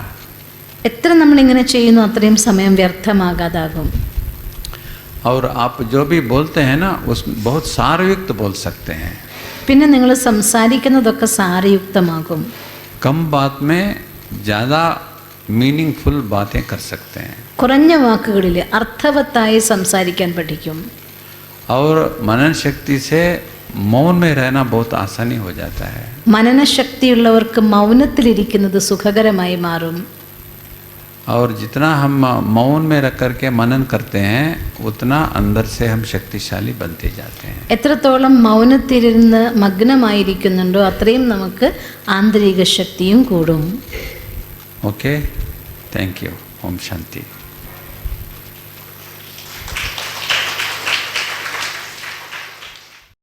എത്ര നമ്മളിങ്ങനെ ചെയ്യുന്നു അത്രയും സമയം വ്യർത്ഥമാകാതാകും. और आप जो भी बोलते हैं ना उस बहुत सारयुक्त बोल सकते हैं. പിന്നെ നിങ്ങൾ സംസാരിക്കുന്നതൊക്കെ സാരയുക്തമാകും. कम बात में ज़्यादा मीनिंगफुल बातें कर सकते हैं. കുറഞ്ഞ വാക്കുകളിൽ അർത്ഥവത്തായി സംസാരിക്കാൻ പഠിക്കും. और मनन शक्ति से मौन में रहना बहुत आसानी हो जाता है. മനനശക്തിയുള്ളവർക്ക് മൗനത്തിലിരിക്കുന്നത് സുഖകരമായി മാറും. और जितना हम मौन में रख करके मनन करते हैं उतना अंदर से हम शक्तिशाली बनते जाते हैं. എത്രത്തോളം മൗനത്തിലിരുന്ന് മഗ്നമായിരിക്കുന്നുണ്ടോ അത്രയും നമുക്ക് ആന്തരിക ശക്തിയും കൂടും. Okay, thank you. Om Shanti.